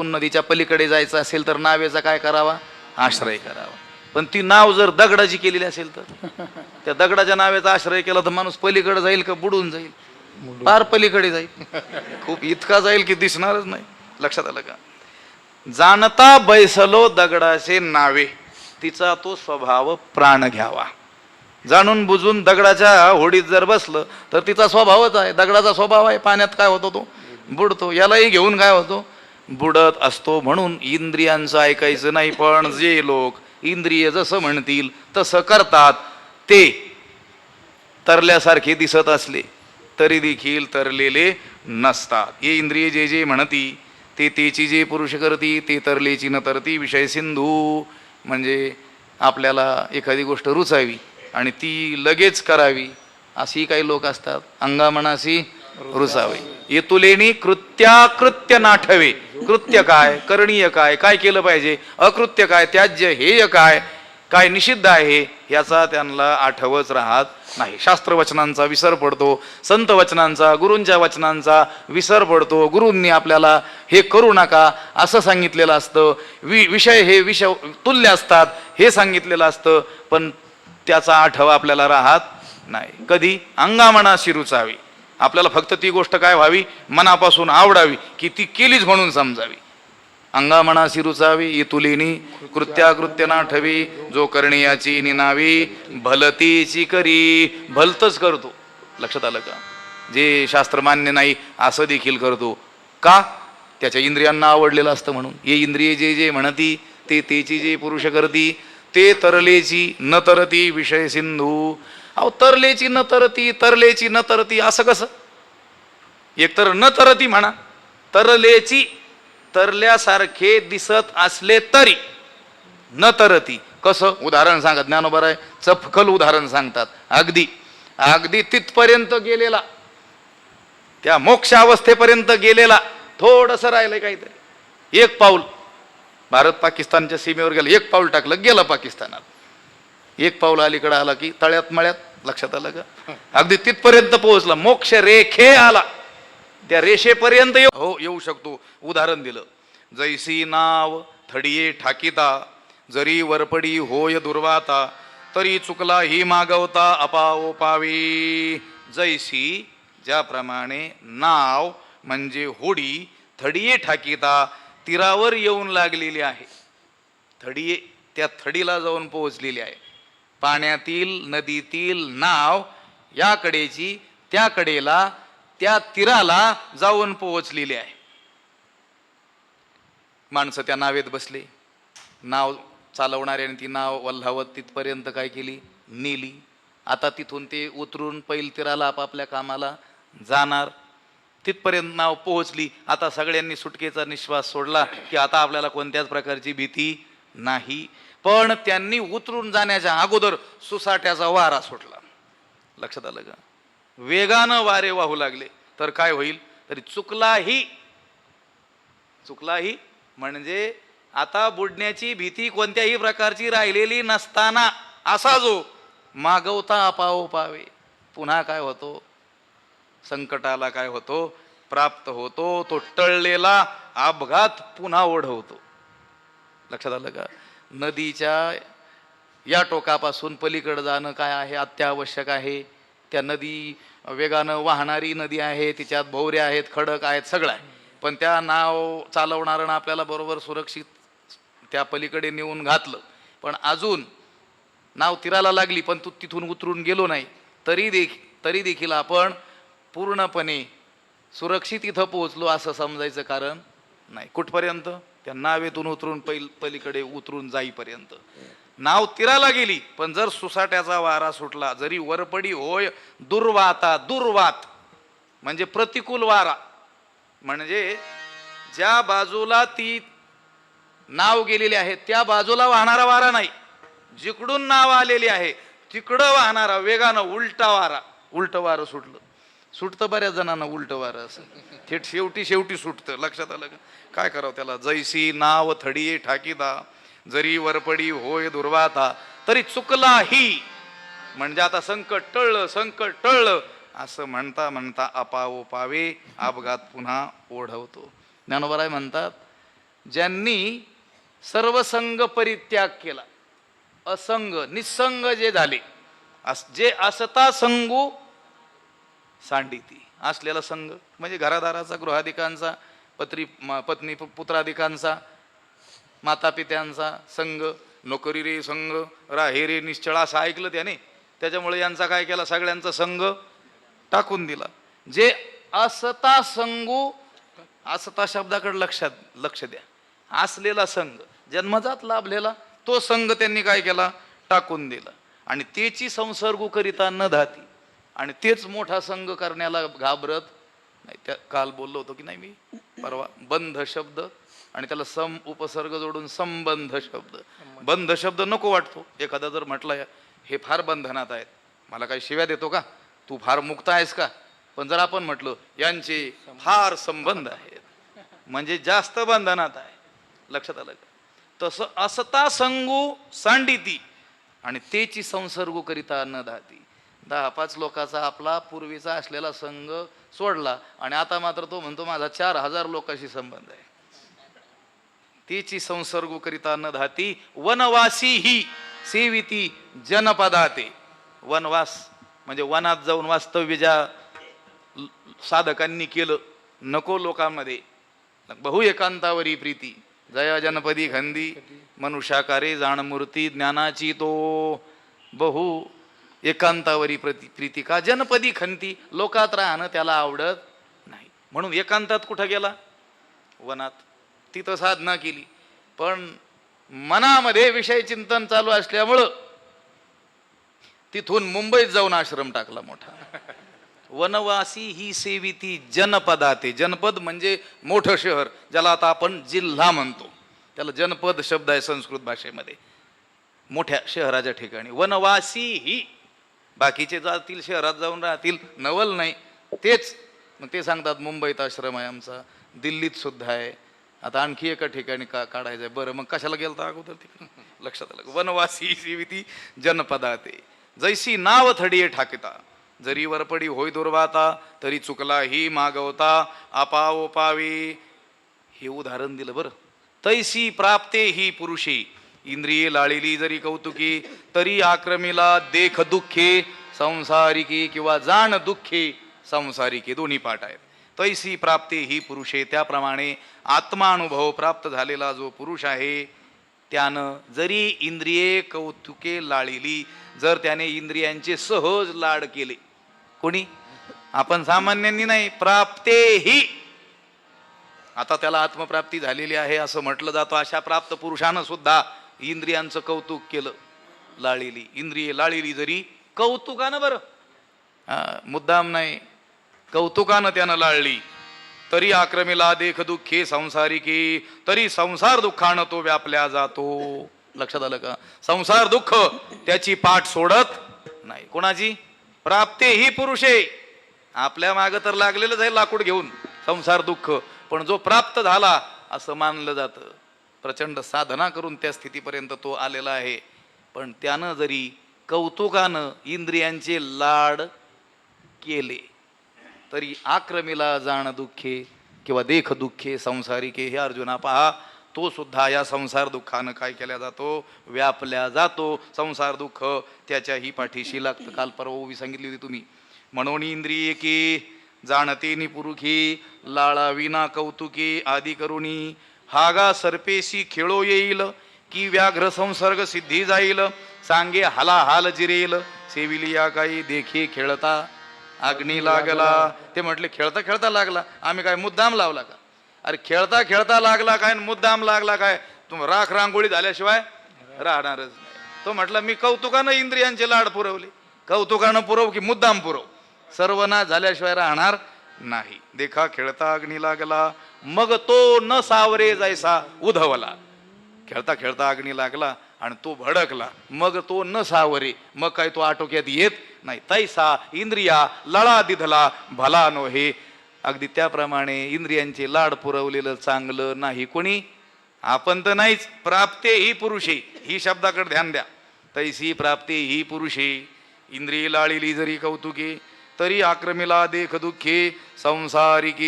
नदीच्या पलीकडे जायचं असेल तर नावेचा काय करावा, आश्रय करावा. पण ती नाव जर दगडाची केलेली असेल तर त्या दगडाच्या नावेचा आश्रय केला तर माणूस पलीकडे जाईल का बुडून जाईल, पार पलीकडे जाईल. खूप इतका जाईल की दिसणारच नाही. लक्षात आलं का? जाणता बैसलो दगडाचे नावे, तिचा तो स्वभाव प्राण घ्यावा. जाणून बुजून दगडाच्या होडीत जर बसलं तर तिचा स्वभावच आहे, दगडाचा स्वभाव आहे. पाण्यात काय होतो, तो बुडतो. यालाही घेऊन काय होतो, बुडत असतो. म्हणून इंद्रियांचं ऐकायचं नाही. पण जे लोक इंद्रिय जसं म्हणतील तसं करतात ते तरल्यासारखे दिसत असले तरी देखील तरलेले नसतात. हे इंद्रिय जे जे म्हणती ते तेची जे पुरुष करती, ते तरलेची न तरती विषय सिंधू. म्हणजे आपल्याला एखादी गोष्ट रुचावी आणि ती लगेच करावी, अशी काही लोक असतात. अंगामनासी रुसावे येतुलेनी कृत्याकृत्य नाठवे. कृत्य काय, करणीय काय, काय केलं पाहिजे, अकृत्य काय, त्याज्य हेय काय, काय निषिद्ध आहे, याचा त्यांना आठवच राहत नाही. शास्त्रवचनांचा विसर पडतो, संत वचनांचा, गुरूंच्या वचनांचा विसर पडतो. गुरूंनी आपल्याला हे करू नका असं सांगितलेलं असतं. विषय हे विषय तुल्य असतात हे सांगितलेलं असतं, पण त्याचा आठव आपल्याला राहत नाही. कधी अंगामनाशी रुचावी. आपल्याला फक्त ती गोष्ट काय व्हावी, मनापासून आवडावी, की ती केलीच म्हणून समजावी. अंगामनाशी रुचावी इतुलिनी कृत्याकृत्य नाठवी. जो करणीयाची निनावी भलतीची करी. भलतच करतो. लक्षात आलं का? जे शास्त्र मान्य नाही असं देखील करतो. का? त्याच्या इंद्रियांना आवडलेलं असतं म्हणून. हे इंद्रिय जे जे म्हणती ते तेची जे पुरुष करती, ते तरलेची न तरती विषय सिंधू. अहो तरलेची न तरती, तरलेची न तरती असं कसं? एकतर न तरती म्हणा, तरलेची तरल्यासारखे दिसत असले तरी न तरती कसं? उदाहरण सांगा. ज्ञानोबा आहे चपखल उदाहरण सांगतात. अगदी अगदी तिथपर्यंत गेलेला, त्या मोक्ष अवस्थेपर्यंत गेलेला, थोडंसं राहिलंय काहीतरी, एक पाऊल भारत पाकिस्तानच्या सीमेवर गेलं, एक पाऊल टाकलं गेलं पाकिस्तानात. एक पाऊल अलीकडे आला की तळ्यात मळ्यात. लक्षात आलं का? अगदी तिथपर्यंत पोहोचला, मोक्ष रेखे आला, त्या रेषेपर्यंत येऊ शकतो. उदाहरण दिलं. जैसी नाव थडिये ठाकिता, जरी वरपडी होय दुर्वाता, तरी चुकला ही मागवता अपाओ पावी. जैसी ज्याप्रमाणे नाव म्हणजे होडी थडिये ठाकिता तीरावर येऊन लागलेली आहे. थडिये त्या थडीला जाऊन पोहोचलेली आहे. पाण्यातील नदीतील नाव या कडेची त्या कडेला त्या तीराला जाऊन पोहोचलेली आहे. माणसं त्या नावेत बसले. नाव चालवणाऱ्याने ती नाव वल्हावत तिथपर्यंत काय केली, नेली. आता तिथून ते उतरून पैल तीराला आपापल्या कामाला जाणार. तिथपर्यंत नाव पोहोचली. आता सगळ्यांनी सुटकेचा निश्वास सोडला की आता आपल्याला कोणत्याच प्रकारची भीती नाही. पण त्यांनी उतरून जाण्याच्या अगोदर सुसाट्याचा वारा सुटला. लक्षात आलं का? वेगानं वारे वाहू लागले तर काय होईल? तरी चुकलाही म्हणजे आता बुडण्याची भीती कोणत्याही प्रकारची राहिलेली नसताना असा जो मागवता अपाओ पावे, पुन्हा काय होतो, संकटाला काय होतो, प्राप्त होतो. तो टळलेला अपघात पुन्हा ओढवतो. लक्षात आलं का? नदीच्या या टोकापासून पलीकडे जाणं काय आहे, अत्यावश्यक आहे. त्या नदी वेगानं वाहणारी नदी आहे, तिच्यात भोवऱ्या आहेत, खडक आहेत, सगळं आहे. पण त्या नाव चालवणारं आपल्याला बरोबर सुरक्षित त्या पलीकडे नेऊन घातलं. पण अजून नाव तीराला लागली पण तू तिथून उतरून गेलो नाही, तरी देखील आपण पूर्णपणे सुरक्षित इथं पोहोचलो असं समजायचं कारण नाही. कुठपर्यंत? त्या नावेतून उतरून पलीकडे उतरून जाईपर्यंत. नाव तीराला गेली पण जर सुसाट्याचा वारा सुटला, जरी वरपडी होय दुर्वाता, दुर्वात म्हणजे प्रतिकूल वारा, म्हणजे ज्या बाजूला ती नाव गेलेली आहे त्या बाजूला वाहणारा वारा नाही, जिकडून नाव आलेली आहे तिकडं वाहणारा वेगानं उलट वारं सुटतं. बऱ्याच जणांना उलट वारं असं थेट शेवटी सुटतं. लक्षात आलं का? काय करावं त्याला? जैसी नाव थडिये ठाकिता, जरी वरपडी होय दुर्वाता, तरी चुकलाही म्हणजे आता संकट टळलं असं म्हणता म्हणता अपाओ पावे, अपघात पुन्हा ओढवतो. ज्ञानोबा म्हणतात, ज्यांनी सर्व संग परित्याग केला, असंग निसंग जे झाले, जे असता संगू सांडिती, असलेला संघ म्हणजे घरादाराचा, गृहाधिकांचा, पत्नी पुत्राधिकांचा, मातापित्यांचा संघ, नोकरी रे संग राहे रे निश्चळ असं ऐकलं त्याने. त्याच्यामुळे यांचा काय केला, सगळ्यांचा संघ टाकून दिला. जे असता संगू, असता शब्दाकडे लक्ष द्या. असलेला संघ, जन्मजात लाभलेला तो संघ त्यांनी काय केला, टाकून दिला. आणि तेची संसर्गू करिता न धाती, आणि तेच मोठा संघ करण्याला घाबरत नाही. त्या काल बोललो होतो की नाही मी परवा, बंध शब्द आणि त्याला सम उपसर्ग जोडून संबंध शब्द. बंध शब्द नको वाटतो. एखादा जर म्हटलं हे फार बंधनात आहेत, मला काही शिव्या देतो का, तू फार मुक्त आहेस का. पण जर आपण म्हटलं यांचे फार संबंध आहेत, म्हणजे जास्त बंधनात आहे. लक्षात आलं का. तसं असता संगू सांडिती आणि तेची संसर्गू करिता न धाती. 10-5 लोकांचा आपला पूर्वीचा असलेला संघ सोडला आणि आता मात्र तो म्हणतो माझा 4000 लोकांशी संबंध आहे. तेची संसर्गू करिता न धाती वनवासी ही सेविती जनपदाते. वनवास म्हणजे वनात जाऊन वास्तव्य ज्या साधकांनी केलं, नको लोकांमध्ये, बहु एकांतावरी प्रीती जया जनपदी खंदी मनुष्याकारे जाण मूर्ती ज्ञानाची तो बहु एकांतावरी प्रीती का जनपदी खंती. लोकात राहणं त्याला आवडत नाही, म्हणून एकांतात कुठं गेला, वनात. तिथं साधना केली. पण मनामध्ये विषय चिंतन चालू असल्यामुळं तिथून मुंबईत जाऊन आश्रम टाकला मोठा. वनवासी ही सेविती जनपदाते. जनपद म्हणजे मोठं शहर, ज्याला आता आपण जिल्हा म्हणतो, त्याला जनपद शब्द आहे संस्कृत भाषेमध्ये. मोठ्या शहराच्या ठिकाणी वनवासी ही. बाकीचे जातील शहरात जाऊन राहतील, नवल नाही तेच. मग ते सांगतात मुंबईत आश्रम आहे आमचा, दिल्लीत सुद्धा आहे, आता आणखी एका ठिकाणी काढायचं आहे. बरं, मग कशाला गेलं तर अगोदर तिकडे. लक्षात आलं. वनवासी सेविती जनपदाते. जैसी नाव थडिये ठाकिता जरी वरपडी होय दुर्वाता तरी चुकला ही मागवता आपाओ पावे. हे उदाहरण दिलं बरं. तैसी प्राप्ते ही पुरुषे इंद्रिये लाळिली जरी कौतुकी तरी आक्रमीला देख दुःखे संसारिके किंवा जाण दुःखे संसारिके, दोन्ही पाठ आहेत. तैसी प्राप्ते ही पुरुषे, त्याप्रमाणे आत्मानुभव प्राप्त झालेला जो पुरुष आहे त्यानं जरी इंद्रिये कौतुके लाळिली, जर त्याने इंद्रियांचे सहज लाड केले. कोणी, आपण सामान्यांनी नाही, प्राप्तेही. आता त्याला आत्मप्राप्ती झालेली आहे असं म्हटलं जातं. अशा प्राप्त पुरुषानं सुद्धा इंद्रियांचं कौतुक केलं, लाळिली. इंद्रिये लाळिली जरी कौतुकानं, बरं मुद्दाम नाही, कौतुकानं त्यानं लाळली. तरी आक्रमीला देख दुःखे संसारिके, तरी संसार दुःखानं तो व्यापल्या जातो. लक्षात आलं का. संसार दुःख त्याची पाठ सोडत नाही. कोणाची, प्राप्ते ही पुरुषे. आपल्या मागं तर लागलेलंच आहे लाकूड घेऊन संसार दुःख, पण जो प्राप्त झाला असं मानलं जातं, प्रचंड साधना करून त्या स्थितीपर्यंत तो आलेला आहे. पण त्यानं जरी कौतुकानं इंद्रियांचे लाड केले तरी आक्रमीला जाण दुःखे किंवा देख दुःखे संसारिके. हे अर्जुना पहा, तो सुद्धा या संसार दुःखानं काय केल्या जातो, व्यापल्या जातो. संसार दुःख त्याच्याही पाठीशी लागतं. काल परवा ओवी सांगितली होती तुम्ही. म्हणून इंद्रिये की जाणते निपुरुखी लाळा विना कौतुके आदी करुणी हागा सर्पेशी खेळो येईल की व्याघ्र संसर्ग सिद्धी जाईल सांगे हाला हाल जिरेल सेविलिया काही देखे खेळता अग्नी लागला. ते म्हटले खेळता खेळता लागला, आम्ही काय मुद्दाम लावला का. अरे खेळता खेळता लागला काय, मुद्दाम लागला काय. तुम्ही राख रांगोळी झाल्याशिवाय राहणारच नाही. तो म्हटला मी कौतुकानं इंद्रियांचे लाड पुरवले. कौतुकानं पुरव की मुद्दाम पुरव, सर्वनाश झाल्याशिवाय राहणार नाही. देखा खेळता अग्नी लागला मग तो न सावरे जैसा उधवला. खेळता खेळता अग्नी लागला आणि तो भडकला, मग तो न सावरे, मग काय तो आटोक्यात येत नाही. तैसा इंद्रिया लळा दिधला भला नो. हे अगदी त्याप्रमाणे इंद्रियांचे लाड पुरवलेलं चांगलं नाही कोणी, आपण तर नाहीच. प्राप्ते ही पुरुषे, ही शब्दाकडे ध्यान द्या. तैसी प्राप्ते ही पुरुषे इंद्रिय लाळिली जरी कौतुके तरी आक्रमीला देख दुःखे संसारिकी.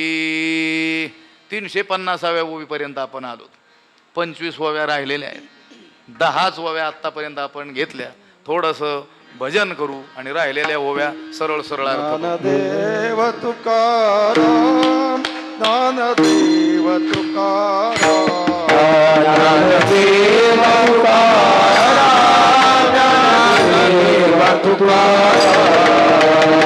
350व्या ओवीपर्यंत आपण आलो. 25 ओव्या राहिलेल्या आहेत. 10च ओव्या आत्तापर्यंत आपण घेतल्या. थोडंसं भजन करू आणि राहिलेल्या ओव्या सरळ सरळ ज्ञानदेव तुकाराम, ज्ञानदेव तुकाराम, ज्ञानदेव तुकाराम. ज्ञानदेव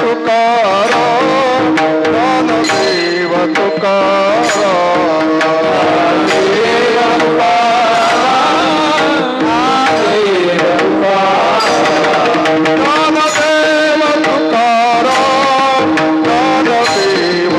तुकाराम ज्ञानदेव तुकाराम ज्ञानदेव तुकाराम ज्ञानदेव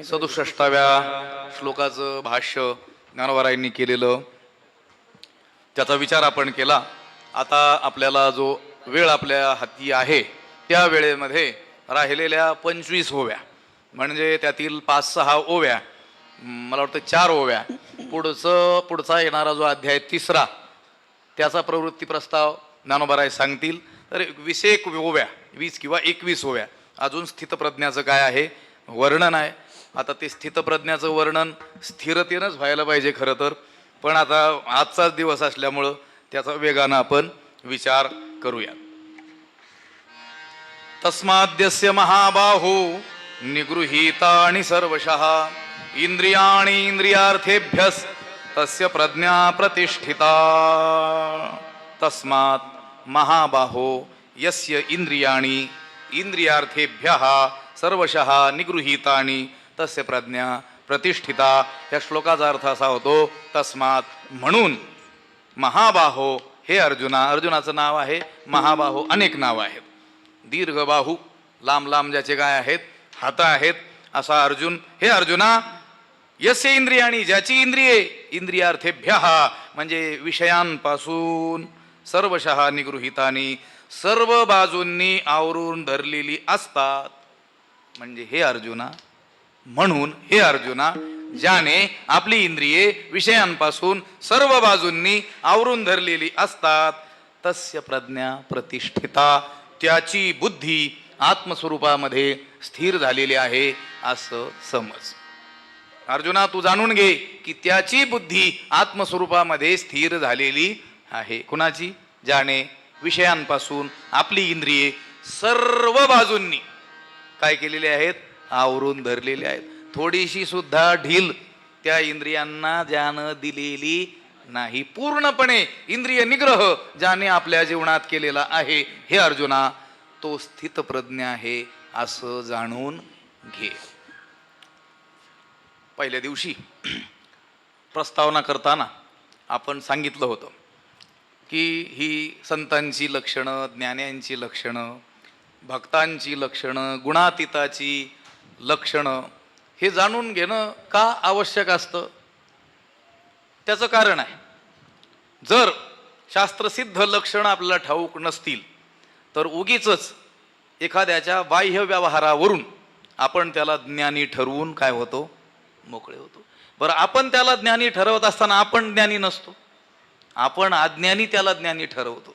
सदुसष्टाव्या श्लोकाचं भाष्य ज्ञानोबारायांनी केलेलं, त्याचा विचार आपण केला. आता आपल्याला जो वेळ आपल्या हाती आहे त्या वेळेमध्ये राहिलेल्या 25 ओव्या म्हणजे त्यातील 5-6 ओव्या, मला वाटतं 4 ओव्या, पुढचा येणारा जो अध्याय 3रा त्याचा प्रवृत्ती प्रस्ताव ज्ञानोबाराय सांगतील. तर 20 ओव्या, 20 किंवा 21 ओव्या अजून स्थितप्रज्ञाचं काय आहे वर्णन आहे. आता ते स्थितप्रज्ञाचं वर्णन स्थिरतेनंच व्हायला पाहिजे खरं तर, पण आता आजचाच दिवस असल्यामुळं त्याचा वेगानं आपण विचार करूया. तस्माद्यस्य महाबाहो निगृहीतानि सर्वशः इंद्रियाणि इंद्रियार्थेभ्यस् तस्य प्रज्ञा प्रतिष्ठिता. तस्मात् महाबाहो यस्य इंद्रियाणि इंद्रियार्थेभ्यः सर्वशः निगृहीतानि तस्य प्रज्ञा प्रतिष्ठिता. या श्लोकाचा अर्थ असा होतो, तस्मात म्हणून महाबाहो हे अर्जुना, अर्जुनाचं नाव आहे महाबाहू, अनेक नाव आहेत. दीर्घ बाहू, लांब लांब ज्याचे काय आहेत, हात आहेत, असा अर्जुन. हे अर्जुना, यस्य इंद्रियाणी, ज्याची इंद्रिये, इंद्रियार्थेभ्य म्हणजे विषयांपासून सर्वशः निगृहितानी, सर्व बाजूंनी आवरून धरलेली असतात. म्हणजे हे अर्जुना, म्हणून हे अर्जुना, ज्याने आपली इंद्रिये विषयांपासून सर्व बाजूंनी आवरून धरलेली असतात, तस्य प्रज्ञा प्रतिष्ठिता, त्याची बुद्धी आत्मस्वरूपामध्ये स्थिर झालेली आहे असं समज. अर्जुना, तू जाणून घे की त्याची बुद्धी आत्मस्वरूपामध्ये स्थिर झालेली आहे. कुणाची? ज्याने विषयांपासून आपली इंद्रिये सर्व बाजूंनी काय केलेले आहेत, आवरून धरलेले आहेत. थोडीशी सुद्धा ढील त्या इंद्रियांना ज्यानं दिलेली नाही. पूर्णपणे इंद्रिय निग्रह ज्याने आपल्या जीवनात केलेला आहे, हे अर्जुना, तो स्थितप्रज्ञ आहे असं जाणून घे. पहिल्या दिवशी प्रस्तावना करताना आपण सांगितलं होतं की ही संतांची लक्षणं, ज्ञान्यांची लक्षणं, भक्तांची लक्षणं, गुणातीताची लक्षणं हे जाणून घेणं का आवश्यक असतं. त्याचं कारण आहे, जर शास्त्रसिद्ध लक्षणं आपल्याला ठाऊक नसतील तर उगीच एखाद्याच्या बाह्य व्यवहारावरून आपण त्याला ज्ञानी ठरवून काय होतो, मोकळे होतो. बरं, आपण त्याला ज्ञानी ठरवत असताना आपण ज्ञानी नसतो, आपण अज्ञानी त्याला ज्ञानी ठरवतो.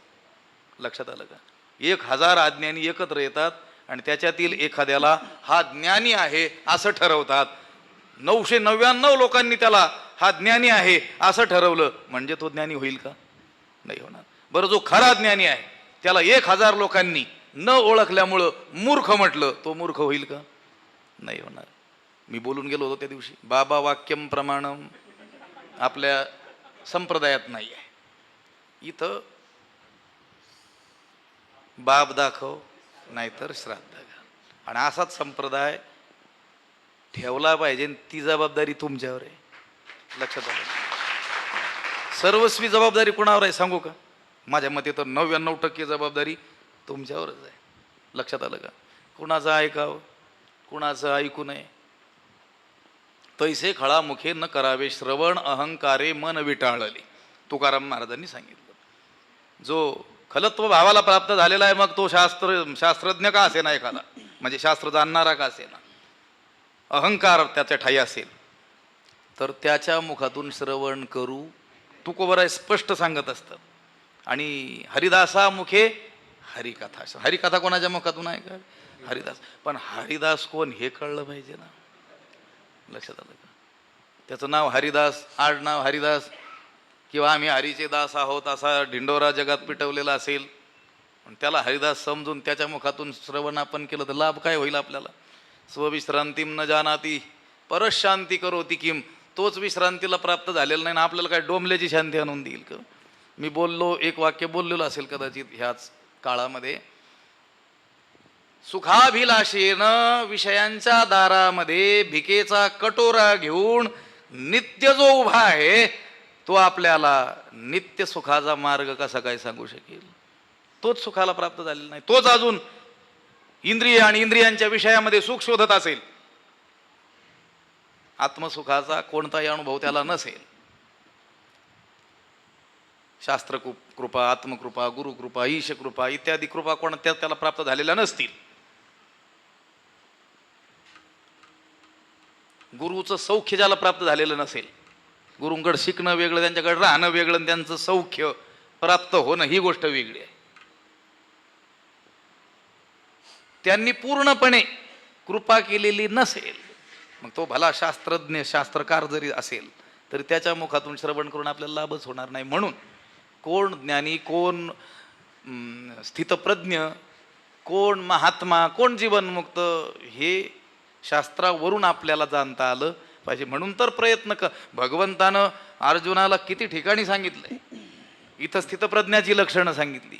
लक्षात आलं का? 1000 अज्ञानी एकत्र येतात आणि त्याच्यातील एखाद्याला हा ज्ञानी आहे असं ठरवतात. 999 लोकांनी त्याला हा ज्ञानी आहे असं ठरवलं म्हणजे तो ज्ञानी होईल का? नाही होणार. बरं, जो खरा ज्ञानी आहे त्याला 1000 लोकांनी न ओळखल्यामुळं मूर्ख म्हटलं, तो मूर्ख होईल का? नाही होणार. मी बोलून गेलो होतो त्या दिवशी, बाबा वाक्यम प्रमाणम आपल्या संप्रदायात नाही आहे. इथं बाप दाखव नाहीतर श्राद्ध घाल, आणि असाच संप्रदाय ठेवला पाहिजे. ती जबाबदारी तुमच्यावर आहे. लक्षात आलं? सर्वस्वी जबाबदारी कोणावर आहे सांगू का? माझ्या मते तर 99% जबाबदारी तुमच्यावरच आहे. लक्षात आलं का? कुणाचं ऐकावं, कुणाचं ऐकू नये. तैसे खळामुखे न करावे श्रवण, अहंकारे मन विटाळले, तुकाराम महाराजांनी सांगितलं. जो खलत्व भावाला प्राप्त झालेला आहे, मग तो शास्त्रज्ञ का असे ना, एखादा म्हणजे शास्त्र जाणणारा का असे ना, अहंकार त्याच्या ठाई असेल तर त्याच्या मुखातून श्रवण करू. तुकोबर स्पष्ट सांगत असतात. आणि हरिदासा मुखे हरिकथा. हरिकथा कोणाच्या मुखातून आहे का? हरिदास. पण हरिदास कोण हे कळलं पाहिजे ना. लक्षात आलं का? त्याचं नाव हरिदास, आडनाव हरिदास, किंवा आम्ही हरीचे दास आहोत असा ढिंडोरा जगात पिटवलेला असेल, पण त्याला हरिदास समजून त्याच्या मुखातून श्रवण आपण केलं तर लाभ काय होईल आपल्याला? स्वविश्रांतीम न जानाती परशांती करोती किम. तोच विश्रांतीला प्राप्त झालेला नाही ना, आपल्याला काय डोंबल्याची शांती आणून देईल का? मी बोललो, एक वाक्य बोललेलो असेल कदाचित ह्याच काळामध्ये, सुखाभिलाषेनं विषयांच्या दारामध्ये भिकेचा कटोरा घेऊन नित्य जो उभा आहे तो आपल्याला नित्य सुखाचा मार्ग कसा काय सांगू शकेल? तोच सुखाला प्राप्त झालेला नाही. तोच अजून इंद्रिय आणि इंद्रियांच्या विषयामध्ये सुख शोधत असेल. आत्मसुखाचा कोणताही अनुभव त्याला नसेल. शास्त्र कृपा, आत्मकृपा, गुरुकृपा, ईशकृपा इत्यादी कृपा कोणत्या त्याला प्राप्त झालेल्या नसतील. गुरुचं सौख्य ज्याला प्राप्त झालेलं नसेल, गुरुंकडे शिकणं वेगळं, त्यांच्याकडे राहणं वेगळं, त्यांचं सौख्य प्राप्त होणं ही गोष्ट वेगळी आहे. त्यांनी पूर्णपणे कृपा केलेली नसेल, मग तो भला शास्त्रज्ञ शास्त्रकार जरी असेल तरी त्याच्या मुखातून श्रवण करून आपल्याला लाभच होणार नाही. म्हणून कोण ज्ञानी, कोण स्थितप्रज्ञ, कोण महात्मा, कोण जीवनमुक्त हे शास्त्रावरून आपल्याला जाणता आलं पाहिजे. म्हणून तर प्रयत्न भगवंतानं अर्जुनाला किती ठिकाणी सांगितलंय. इथं स्थितप्रज्ञाची लक्षणं सांगितली,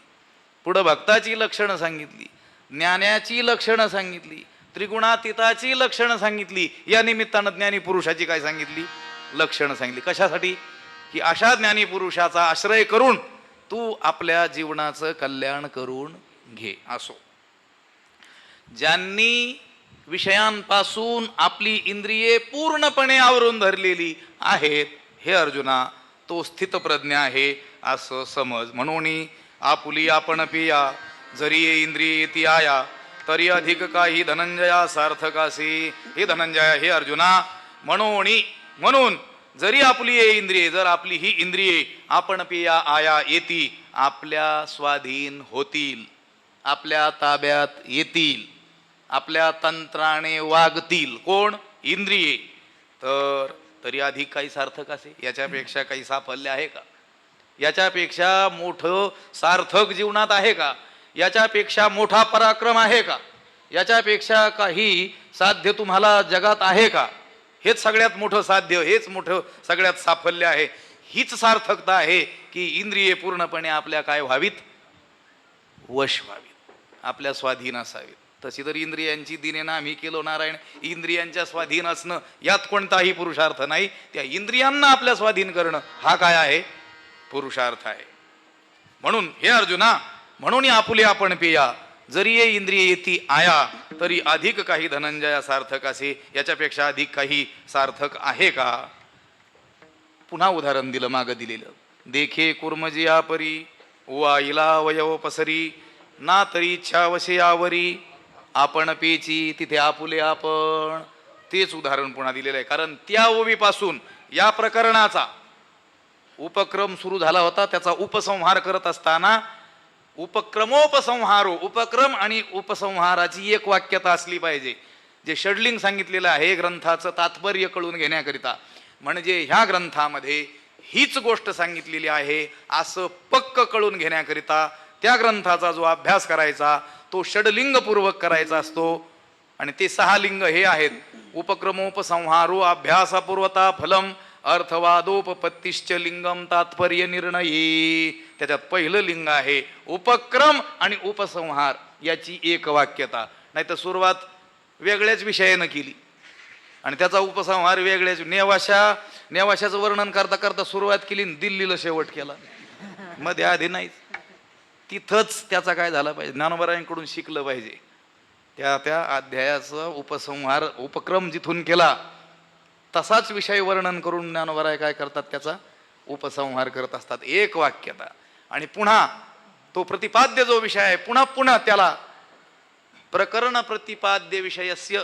पुढं भक्ताची लक्षणं सांगितली, ज्ञानाची लक्षणं सांगितली, त्रिगुणातीताची लक्षणं सांगितली. या निमित्तानं ज्ञानी पुरुषाची काय सांगितली? लक्षणं सांगितली. कशासाठी? की अशा ज्ञानी पुरुषाचा आश्रय करून तू आपल्या जीवनाचं कल्याण करून घे. असो, ज्यांनी विषयांपासून आपली इंद्रिये पूर्णपणे आवरून धरलेली आहेत, हे अर्जुना, तो स्थितप्रज्ञ आहे असं समज. म्हणून आपुली आपण पिया, जरी ये इंद्रिये ती आया, तरी अधिक काही धनंजया सार्थकासी. हे धनंजया, हे अर्जुना, म्हणून जरी आपली ये इंद्रिये, जर आपली ही इंद्रिये आपण पिया आया येती, आपल्या स्वाधीन होतील, आपल्या ताब्यात येतील, आपल्या तंत्राने वागतील. कोण? इंद्रिये. तरी अधिक काही सार्थक असे, याच्यापेक्षा काही साफल्य आहे का? याच्यापेक्षा मोठं सार्थक जीवनात आहे का? याच्यापेक्षा मोठा पराक्रम आहे का? याच्यापेक्षा काही साध्य तुम्हाला जगात आहे का? हेच सगळ्यात मोठं साध्य, हेच मोठं सगळ्यात साफल्य आहे. हीच सार्थकता आहे की इंद्रिये पूर्णपणे आपल्या काय व्हावीत? वश व्हावीत, आपल्या स्वाधीन असावीत. तशी तर इंद्रियांची दिनेना आम्ही केलो नारायण. इंद्रियांच्या स्वाधीन असणं यात कोणताही पुरुषार्थ नाही. त्या इंद्रियांना आपल्या स्वाधीन करणं हा काय आहे? पुरुषार्थ आहे. म्हणून हे अर्जुना, म्हणून आपुले आपण पिया, जरी ये इंद्रिय येती आया, तरी अधिक काही धनंजया सार्थक असे. याच्यापेक्षा अधिक काही सार्थक आहे का? पुन्हा उदाहरण दिलं मागं दिलेलं. देखे कुर्मजिया परी, वाईला वयव पसरी, ना तरी इच्छा वशे यावरी, आपण पेची तिथे आपुले आपण. तेच उदाहरण पुन्हा दिलेलं आहे. कारण त्या ओवीपासून या प्रकरणाचा उपक्रम सुरू झाला होता. त्याचा उपसंहार करत असताना उपक्रमोपसंहारो, उपक्रम आणि उपसंहाराची एक वाक्यता असली पाहिजे. जे षडलिंग सांगितलेलं आहे ग्रंथाचं तात्पर्य कळून घेण्याकरिता, म्हणजे ह्या ग्रंथामध्ये हीच गोष्ट सांगितलेली आहे असं पक्क कळून घेण्याकरिता त्या ग्रंथाचा जो अभ्यास करायचा तो षडलिंगपूर्वक करायचा असतो. आणि ते 6 लिंग हे आहेत: उपक्रमोपसंहारो अभ्यासपूर्वता फलम, अर्थवादोपपत्तिश्च लिंगम तात्पर्य निर्णयी. त्याच्यात पहिलं लिंग आहे उपक्रम आणि उपसंहार याची एक वाक्यता. नाही तर सुरुवात वेगळ्याच विषयानं केली आणि त्याचा उपसंहार वेगळ्याच. नेवाशाचं वर्णन करता करता सुरुवात केली, दिल्लीला शेवट केला, मध्ये आधी नाहीच. तिथंच त्याचा काय झाला पाहिजे, ज्ञानोबरायांकडून शिकलं पाहिजे. त्या अध्यायाचा उपसंहार उपक्रम जिथून केला तसाच विषय वर्णन करून ज्ञानोबराय काय करतात, त्याचा उपसंहार करत असतात. एक वाक्यता. आणि पुन्हा तो प्रतिपाद्य जो विषय आहे पुन्हा त्याला प्रकरण प्रतिपाद्य विषयस्य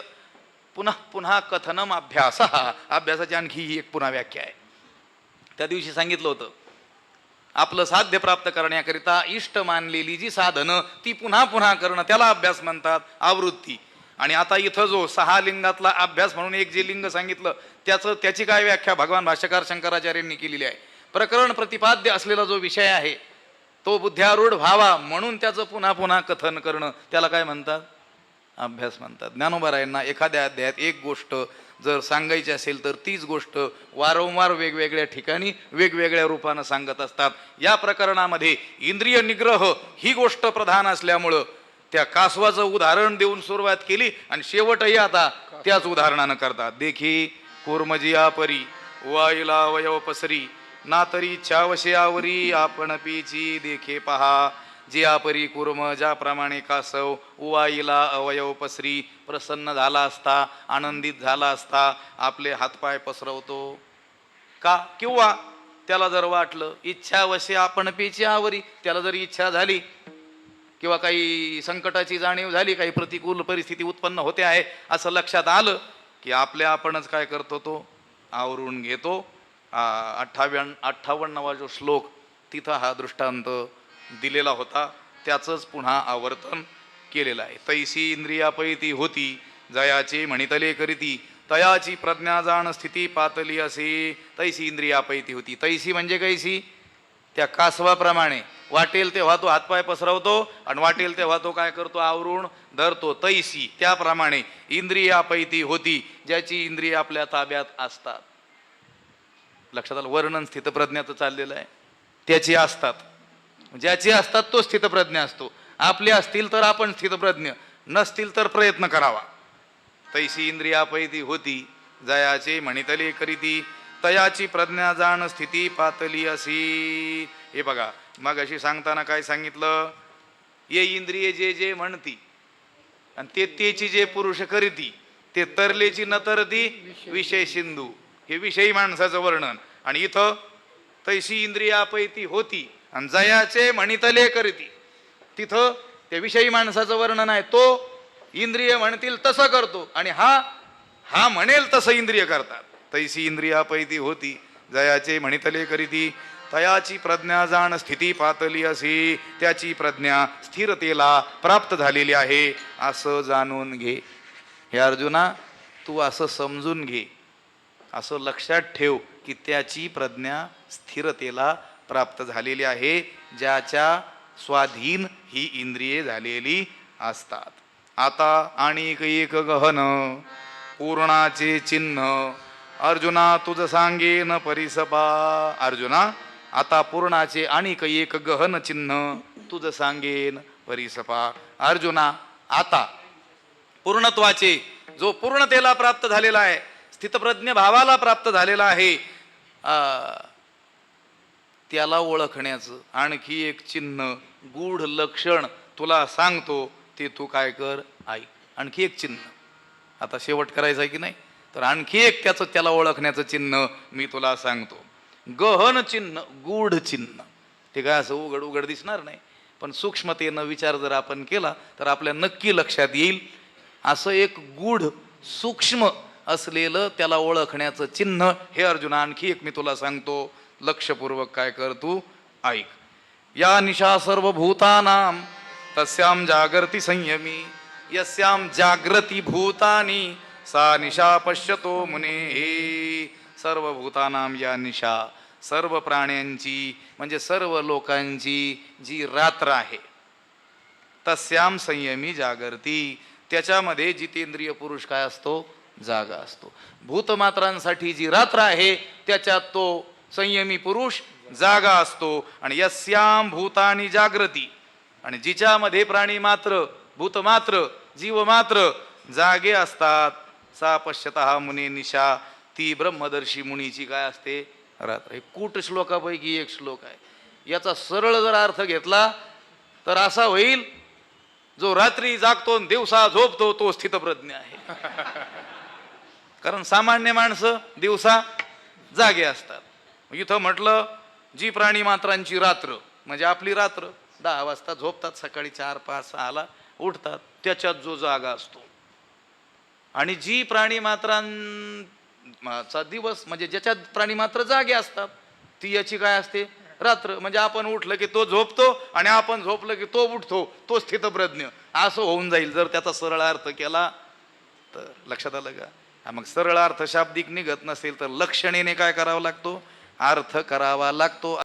पुन्हा पुन्हा कथनम अभ्यास. अभ्यासाची आणखी ही एक पुन्हा व्याख्या आहे. त्या दिवशी सांगितलं होतं आपलं साध्य प्राप्त करण्याकरिता इष्ट मानलेली जी साधनं ती पुन्हा पुन्हा करणं त्याला अभ्यास म्हणतात, आवृत्ती. आणि आता इथं जो 6 लिंगातला अभ्यास म्हणून एक जे लिंग सांगितलं त्याची काय व्याख्या भगवान भाष्यकार शंकराचार्यांनी केलेली आहे. प्रकरण प्रतिपाद्य असलेला जो विषय आहे तो बुद्ध्यारूढ व्हावा म्हणून त्याचं पुन्हा पुन्हा कथन करणं त्याला काय म्हणतात? अभ्यास म्हणतात. ज्ञानोबरायांना एखाद्या अध्यायात एक गोष्ट जर सांगायची असेल तर तीच गोष्ट वारंवार वेगवेगळ्या ठिकाणी वेगवेगळ्या रूपानं सांगत असतात. या प्रकरणामध्ये इंद्रिय निग्रह ही गोष्ट प्रधान असल्यामुळं त्या कासवाचं उदाहरण देऊन सुरुवात केली आणि शेवटही आता त्याच उदाहरणानं करतात. देखी कुर्मजिया परी, वाईला वयव पसरी, ना तरी इच्छावशयावरी, आपण पीची देखे पहा. जे आपरी कुर्म, ज्याप्रमाणे कासव उवाईला अवयव पसरी, प्रसन्न झाला असता, आनंदित झाला असता, आपले हातपाय पसरवतो का? किंवा त्याला जर वाटलं इच्छावशे आपण पेची आवरी, त्याला जर इच्छा झाली किंवा काही संकटाची जाणीव झाली, काही प्रतिकूल परिस्थिती उत्पन्न होते आहे असं लक्षात आलं की आपल्या आपणच काय करतो, तो आवरून घेतो. 58वा जो श्लोक तिथं हा दृष्टांत दिलेला होता त्याचंच पुन्हा आवर्तन केलेलं आहे. तैसी इंद्रियापैती होती, जयाचे म्हणितले करीती, तयाची प्रज्ञा जाण स्थिती पातली असे. तैसी इंद्रियापैती होती. तैसी म्हणजे कैसी? त्या कासवाप्रमाणे वाटेल तेव्हा तो हातपाय पसरवतो आणि वाटेल तेव्हा तो काय करतो, आवरून धरतो. तैसी त्याप्रमाणे इंद्रियापैती होती, ज्याची इंद्रिय आपल्या ताब्यात असतात. लक्षात आलं? वर्णन स्थितप्रज्ञाचं चाललेलं आहे. त्याची असतात, ज्याचे असतात तो स्थितप्रज्ञ असतो. आपले असतील तर आपण स्थितप्रज्ञ, नसतील तर प्रयत्न करावा. तैसी इंद्रियापैती होती, जयाचे म्हणितले करीती, तयाची प्रज्ञा जाण स्थिती पातली असी. हे बघा, मग अशी सांगताना काय सांगितलं, ये इंद्रिये जे जे म्हणती आणि ते तेची जे पुरुष करीती, ते तरलेची न तरती विषय सिंधू. हे विषयी माणसाचं वर्णन. आणि इथं तैशी इंद्रियापैती होती आणि जयाचे म्हणितले करती, तिथं त्या विषयी माणसाचं वर्णन आहे. तो इंद्रिय म्हणतील तसं करतो आणि हा म्हणेल तसं इंद्रिय करतात. तैसी इंद्रियापैती होती जयाचे म्हणितले करीती, तयाची प्रज्ञा जाण स्थिती पातली असी. त्याची प्रज्ञा स्थिरतेला प्राप्त झालेली आहे असं जाणून घे. हे अर्जुना, तू असं समजून घे, असं लक्षात ठेव की त्याची प्रज्ञा स्थिरतेला प्राप्त झालेली आहे, ज्याच्या स्वाधीन ही इंद्रिये झालेली असतात. आता आणिक एक गहन पूर्णाचे चिन्ह अर्जुना तुझ सांगेन परिसपा. अर्जुना, आता पूर्णाचे आणिक एक गहन चिन्ह तुझ सांगेन परिसपा. अर्जुना, आता पूर्णत्वाचे, जो पूर्णतेला प्राप्त झालेला आहे, स्थितप्रज्ञ भावाला प्राप्त झालेला आहे, त्याला ओळखण्याचं आणखी एक चिन्ह, गूढ लक्षण तुला सांगतो. ते तू काय कर, ऐक. आणखी एक चिन्ह, आता शेवट करायचं आहे की नाही, तर आणखी एक त्याला ओळखण्याचं चिन्ह मी तुला सांगतो. गहन चिन्ह, गूढ चिन्ह. ते काय असं उघड उघड दिसणार नाही, पण सूक्ष्मतेनं विचार जर आपण केला तर आपल्या नक्की लक्षात येईल. असं एक गूढ सूक्ष्म असलेलं त्याला ओळखण्याचं चिन्ह हे अर्जुना आणखी एक मी तुला सांगतो. लक्षपूर्वक काय कर, तू ऐक. या निशा सर्वभूतानां तस्याम जागृती संयमी, यस्याम जागृती भूतानी सा निशा पश्यतो मुने. सर्वभूतानां या निशा, सर्व प्राण्यांची म्हणजे सर्व लोकांची जी रात्र आहे, तस्याम संयमी जागृती, त्याच्यामध्ये जितेंद्रिय पुरुष काय असतो, जागा असतो. भूतमात्रांसाठी जी रात्र आहे त्याच्यात तो संयमी पुरुष जागा असतो. आणि यस्याम भूतानी जागृती, आणि जिच्यामध्ये प्राणी मात्र, भूतमात्र, जीवमात्र जागे असतात, सा पश्यतः मुनी निशा, ती ब्रह्मदर्शी मुनीची काय असते, रात्र. हे कूट श्लोकापैकी एक श्लोक आहे. याचा सरळ जर अर्थ घेतला तर असा होईल, जो रात्री जागतो दिवसा झोपतो तो स्थितप्रज्ञ आहे. कारण सामान्य माणसं दिवसा जागे असतात. इथं म्हटलं जी प्राणी मात्रांची रात्र म्हणजे आपली रात्र, 10 वाजता झोपतात, सकाळी 4, 5, 6ला उठतात, त्याच्यात जो जागा असतो. आणि जी प्राणी मात्रांचा दिवस म्हणजे ज्याच्यात प्राणी मात्र जागे असतात, ती याची काय असते, रात्र. म्हणजे आपण उठलं की तो झोपतो आणि आपण झोपलं की तो उठतो, तो स्थितप्रज्ञ. असं होऊन जाईल जर त्याचा सरळ अर्थ केला तर. लक्षात आलं का? मग सरळ अर्थ शाब्दिक निघत नसेल तर लक्षणेने काय करावा लागतो, अर्थ करावा लागतो.